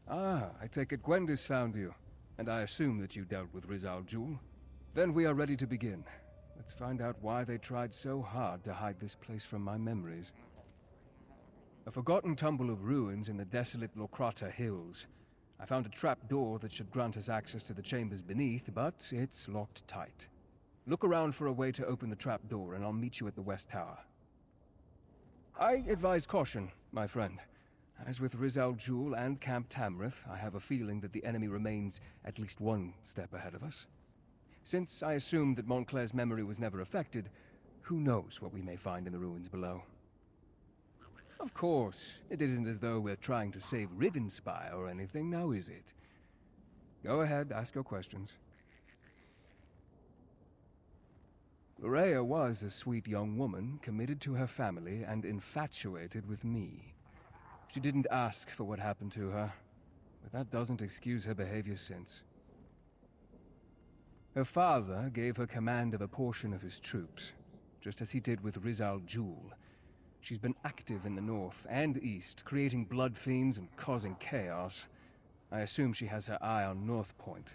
Ah, I take it Gwendis found you, and I assume that you dealt with Rizal Jul. Then we are ready to begin. Let's find out why they tried so hard to hide this place from my memories. A forgotten tumble of ruins in the desolate Lorkarta hills. I found a trap door that should grant us access to the chambers beneath, but it's locked tight. Look around for a way to open the trap door, and I'll meet you at the West Tower. I advise caution, my friend. As with Rizal Jul and Camp Tamrith, I have a feeling that the enemy remains at least one step ahead of us. Since I assume that Montclair's memory was never affected, who knows what we may find in the ruins below. Of course, it isn't as though we're trying to save Rivenspire or anything, now is it? Go ahead, ask your questions. Rhea was a sweet young woman, committed to her family and infatuated with me. She didn't ask for what happened to her, but that doesn't excuse her behavior since. Her father gave her command of a portion of his troops, just as he did with Rizal Jul. She's been active in the north and east, creating blood fiends and causing chaos. I assume she has her eye on North Point.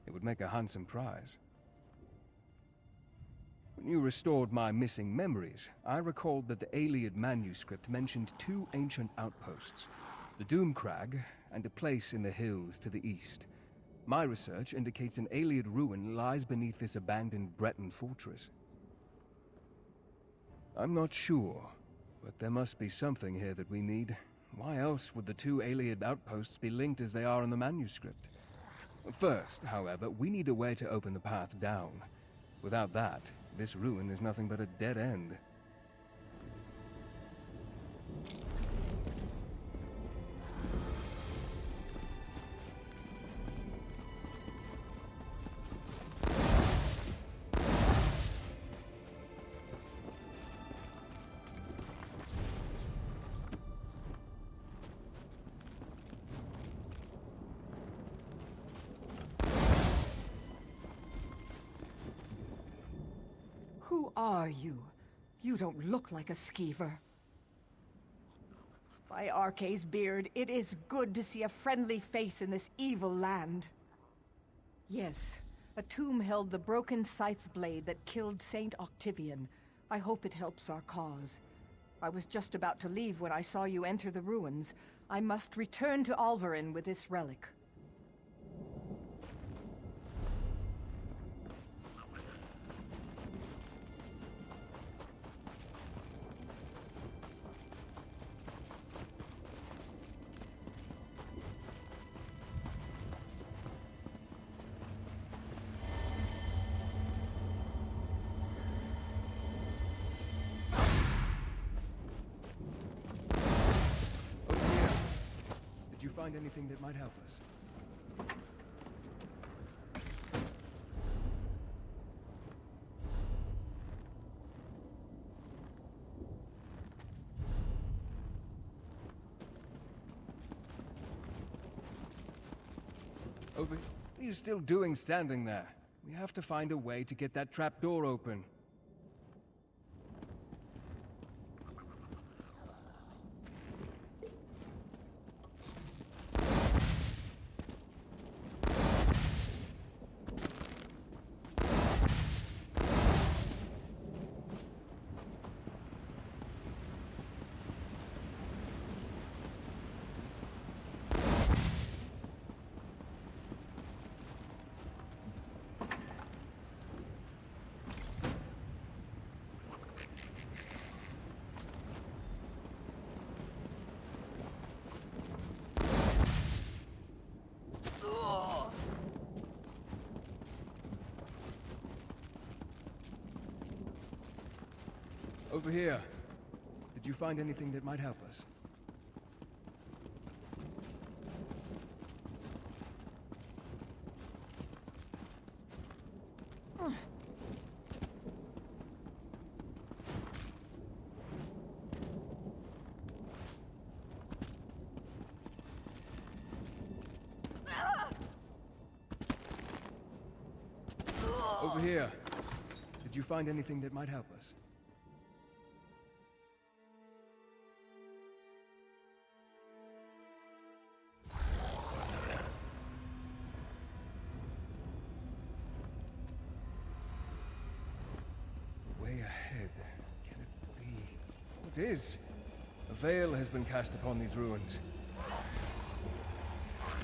It would make a handsome prize. When you restored my missing memories, I recalled that the Aeliad manuscript mentioned two ancient outposts, the Doomcrag and a place in the hills to the east. My research indicates an Aeliad ruin lies beneath this abandoned Breton fortress. I'm not sure, but there must be something here that we need. Why else would the two Aeliad outposts be linked as they are in the manuscript? First, however, we need a way to open the path down. Without that, this ruin is nothing but a dead end. Who are you? You don't look like a skeever. By Arce's beard, it is good to see a friendly face in this evil land. Yes, a tomb held the broken scythe blade that killed Saint Octavian. I hope it helps our cause. I was just about to leave when I saw you enter the ruins. I must return to Alvarin with this relic. Did you find anything that might help us? Over. What are you still doing standing there? We have to find a way to get that trap door open. Over here. Did you find anything that might help us? Over here. Did you find anything that might help us? It is. A veil has been cast upon these ruins.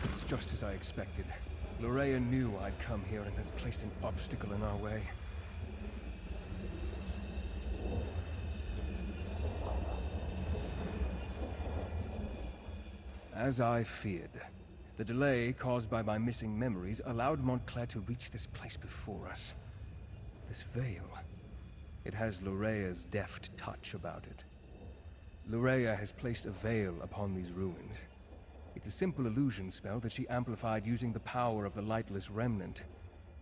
It's just as I expected. Lorea knew I'd come here and has placed an obstacle in our way. As I feared, the delay caused by my missing memories allowed Montclair to reach this place before us. This veil, it has Lorea's deft touch about it. Lorea has placed a veil upon these ruins. It's a simple illusion spell that she amplified using the power of the Lightless Remnant.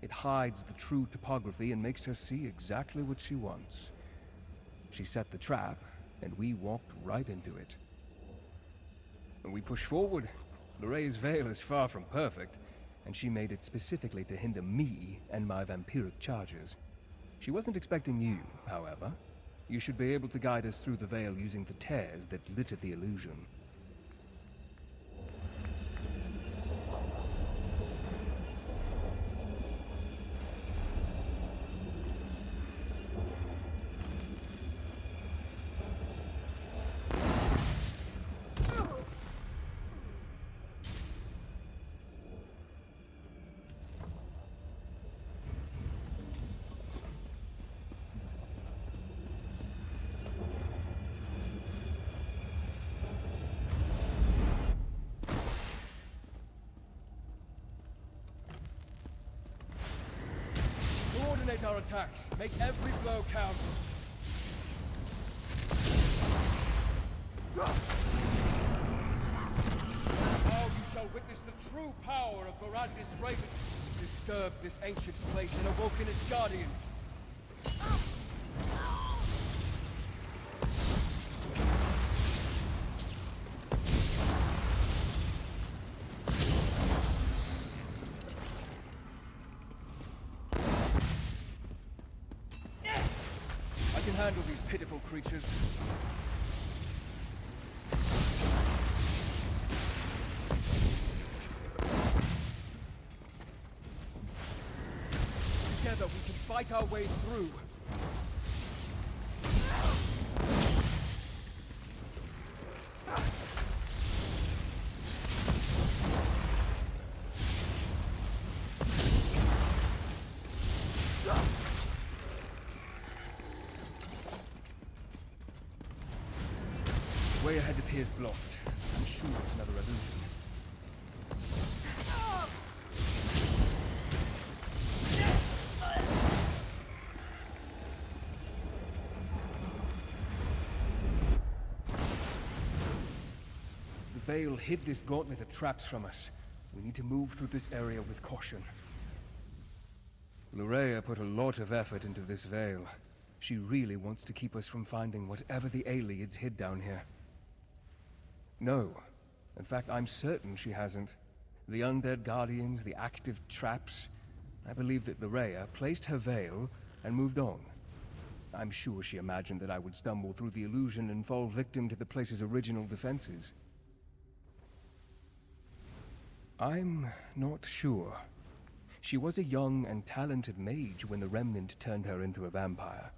It hides the true topography and makes us see exactly what she wants. She set the trap, and we walked right into it. When we push forward, Lorea's veil is far from perfect, and she made it specifically to hinder me and my vampiric charges. She wasn't expecting you, however. You should be able to guide us through the veil using the tears that littered the illusion. Coordinate our attacks. Make every blow count. Now you shall witness the true power of Varadis Raven. Disturb this ancient place and awoken its guardians. Handle these pitiful creatures. Together we can fight our way through. The way ahead appears blocked. I'm sure it's another illusion. The Veil hid this gauntlet of traps from us. We need to move through this area with caution. Lurea put a lot of effort into this Veil. She really wants to keep us from finding whatever the Aelids hid down here. No. In fact, I'm certain she hasn't. The undead guardians, the active traps. I believe that Lurea placed her Veil and moved on. I'm sure she imagined that I would stumble through the illusion and fall victim to the place's original defenses. I'm not sure. She was a young and talented mage when the Remnant turned her into a vampire.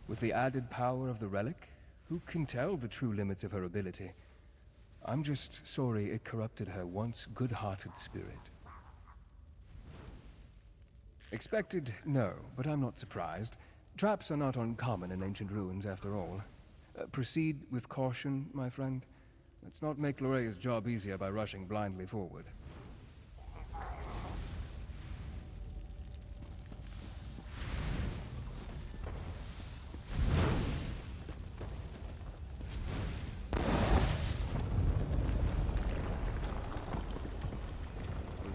With the added power of the relic, who can tell the true limits of her ability? I'm just sorry it corrupted her once good-hearted spirit. Expected? No, but I'm not surprised. Traps are not uncommon in ancient ruins, after all. Proceed with caution, my friend. Let's not make Lurea's job easier by rushing blindly forward.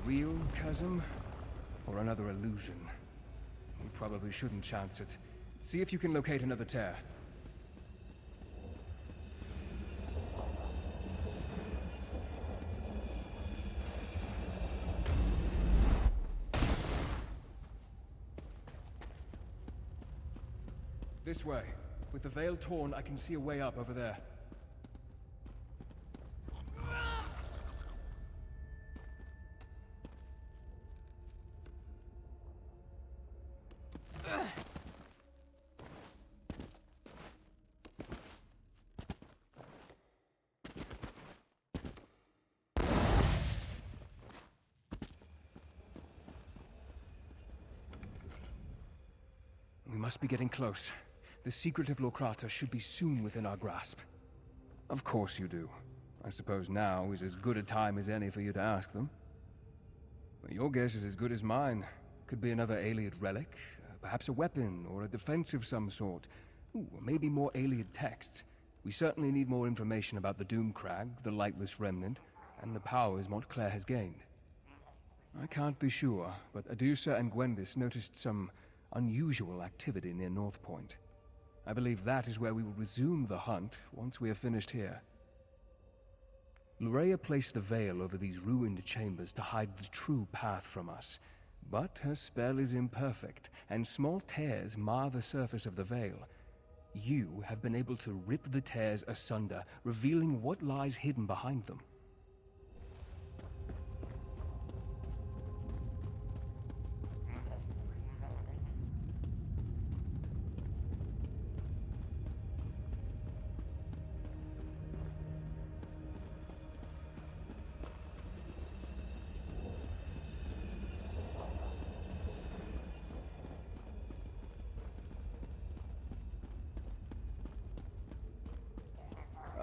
Real chasm? Or another illusion? We probably shouldn't chance it. See if you can locate another tear. This way. With the veil torn, I can see a way up over there. We must be getting close. The secret of Lorkarta should be soon within our grasp. Of course you do. I suppose now is as good a time as any for you to ask them. Your guess is as good as mine. Could be another Aelid relic, perhaps a weapon, or a defense of some sort. Ooh, maybe more Aelid texts. We certainly need more information about the Doomcrag, the Lightless Remnant, and the powers Montclair has gained. I can't be sure, but Adusa and Gwendis noticed some unusual activity near North Point. I believe that is where we will resume the hunt once we have finished here. Lurea placed the veil over these ruined chambers to hide the true path from us. But her spell is imperfect, and small tears mar the surface of the veil. You have been able to rip the tears asunder, revealing what lies hidden behind them.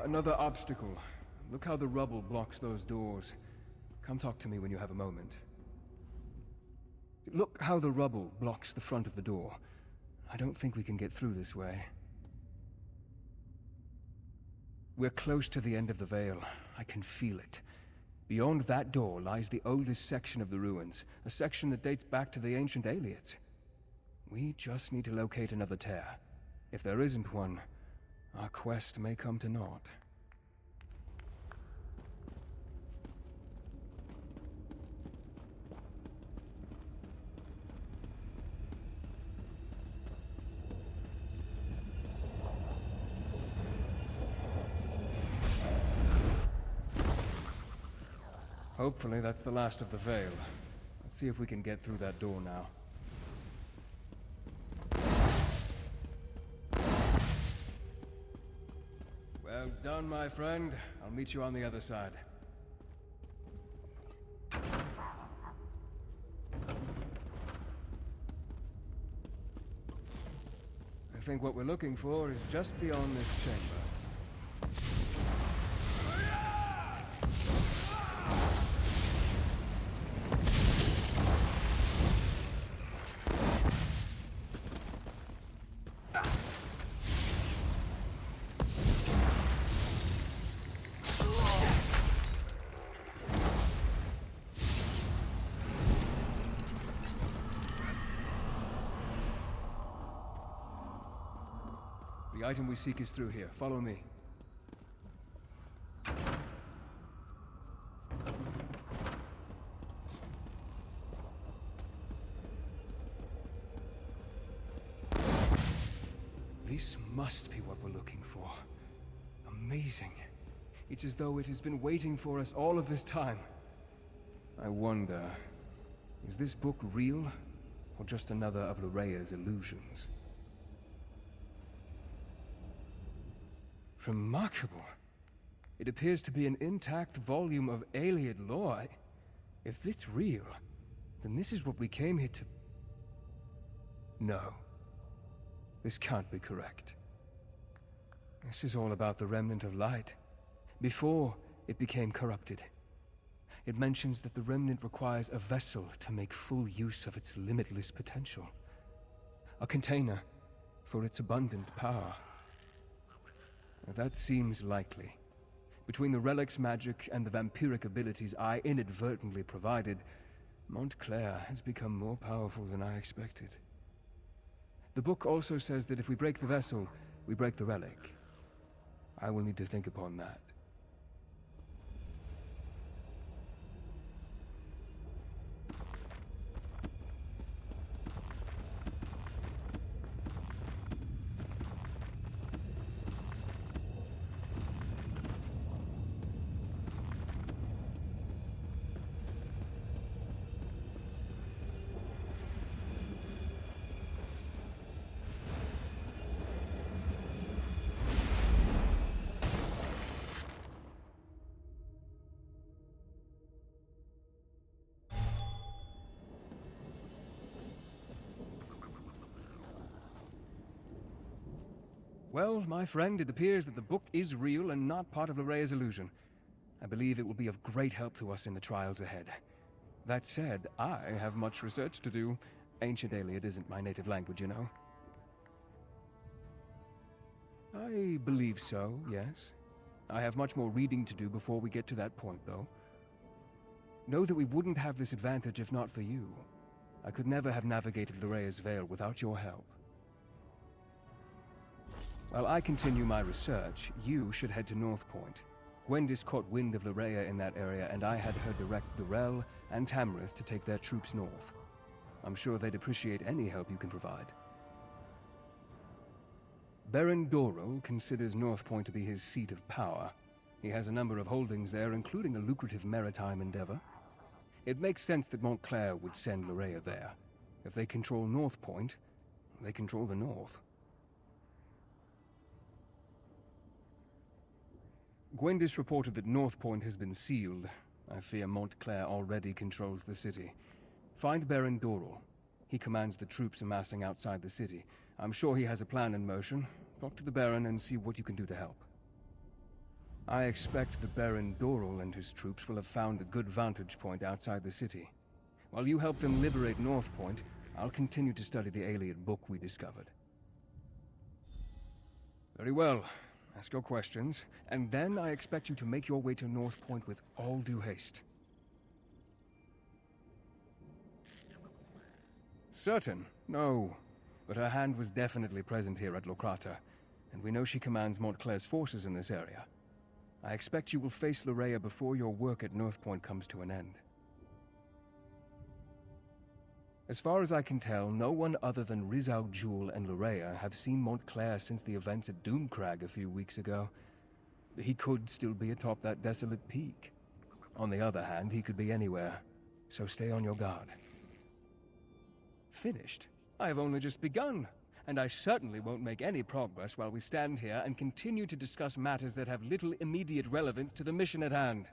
Another obstacle. Look how the rubble blocks those doors. Come talk to me when you have a moment. Look how the rubble blocks the front of the door. I don't think we can get through this way. We're close to the end of the veil. I can feel it. Beyond that door lies the oldest section of the ruins, a section that dates back to the ancient Aelids. We just need to locate another tear. If there isn't one, our quest may come to naught. Hopefully that's the last of the veil. Let's see if we can get through that door now. done, my friend. I'll meet you on the other side. I think what we're looking for is just beyond this chamber. The item we seek is through here. Follow me. This must be what we're looking for. Amazing. It's as though it has been waiting for us all of this time. I wonder, is this book real, or just another of Lorea's illusions? Remarkable. It appears to be an intact volume of Ayleid lore. If it's real, then this is what we came here to... No. This can't be correct. This is all about the Remnant of Light, before it became corrupted. It mentions that the Remnant requires a vessel to make full use of its limitless potential. A container for its abundant power. That seems likely. Between the relic's magic and the vampiric abilities I inadvertently provided, Montclair has become more powerful than I expected. The book also says that if we break the vessel, we break the relic. I will need to think upon that. Well, my friend, it appears that the book is real and not part of Lorea's illusion. I believe it will be of great help to us in the trials ahead. That said, I have much research to do. Ancient Ayleid isn't my native language, you know. I believe so, yes. I have much more reading to do before we get to that point, though. Know that we wouldn't have this advantage if not for you. I could never have navigated Lorea's Veil without your help. While I continue my research, you should head to North Point. Gwendis caught wind of Lorea in that area, and I had her direct Durell and Tamrith to take their troops north. I'm sure they'd appreciate any help you can provide. Baron Dorrell considers North Point to be his seat of power. He has a number of holdings there, including a lucrative maritime endeavor. It makes sense that Montclair would send Lorea there. If they control North Point, they control the North. Gwendis reported that North Point has been sealed. I fear Montclair already controls the city. Find Baron Dorrell. He commands the troops amassing outside the city. I'm sure he has a plan in motion. Talk to the Baron and see what you can do to help. I expect the Baron Dorrell and his troops will have found a good vantage point outside the city. While you help them liberate North Point, I'll continue to study the Ayleid book we discovered. Very well. Ask your questions, and then I expect you to make your way to North Point with all due haste. Certain? No. But her hand was definitely present here at Lorkarta, and we know she commands Montclair's forces in this area. I expect you will face Lorea before your work at North Point comes to an end. As far as I can tell, no one other than Rizal Jul and Lorea have seen Montclair since the events at Doomcrag a few weeks ago. He could still be atop that desolate peak. On the other hand, he could be anywhere, so stay on your guard. Finished? I have only just begun. and I certainly won't make any progress while we stand here and continue to discuss matters that have little immediate relevance to the mission at hand.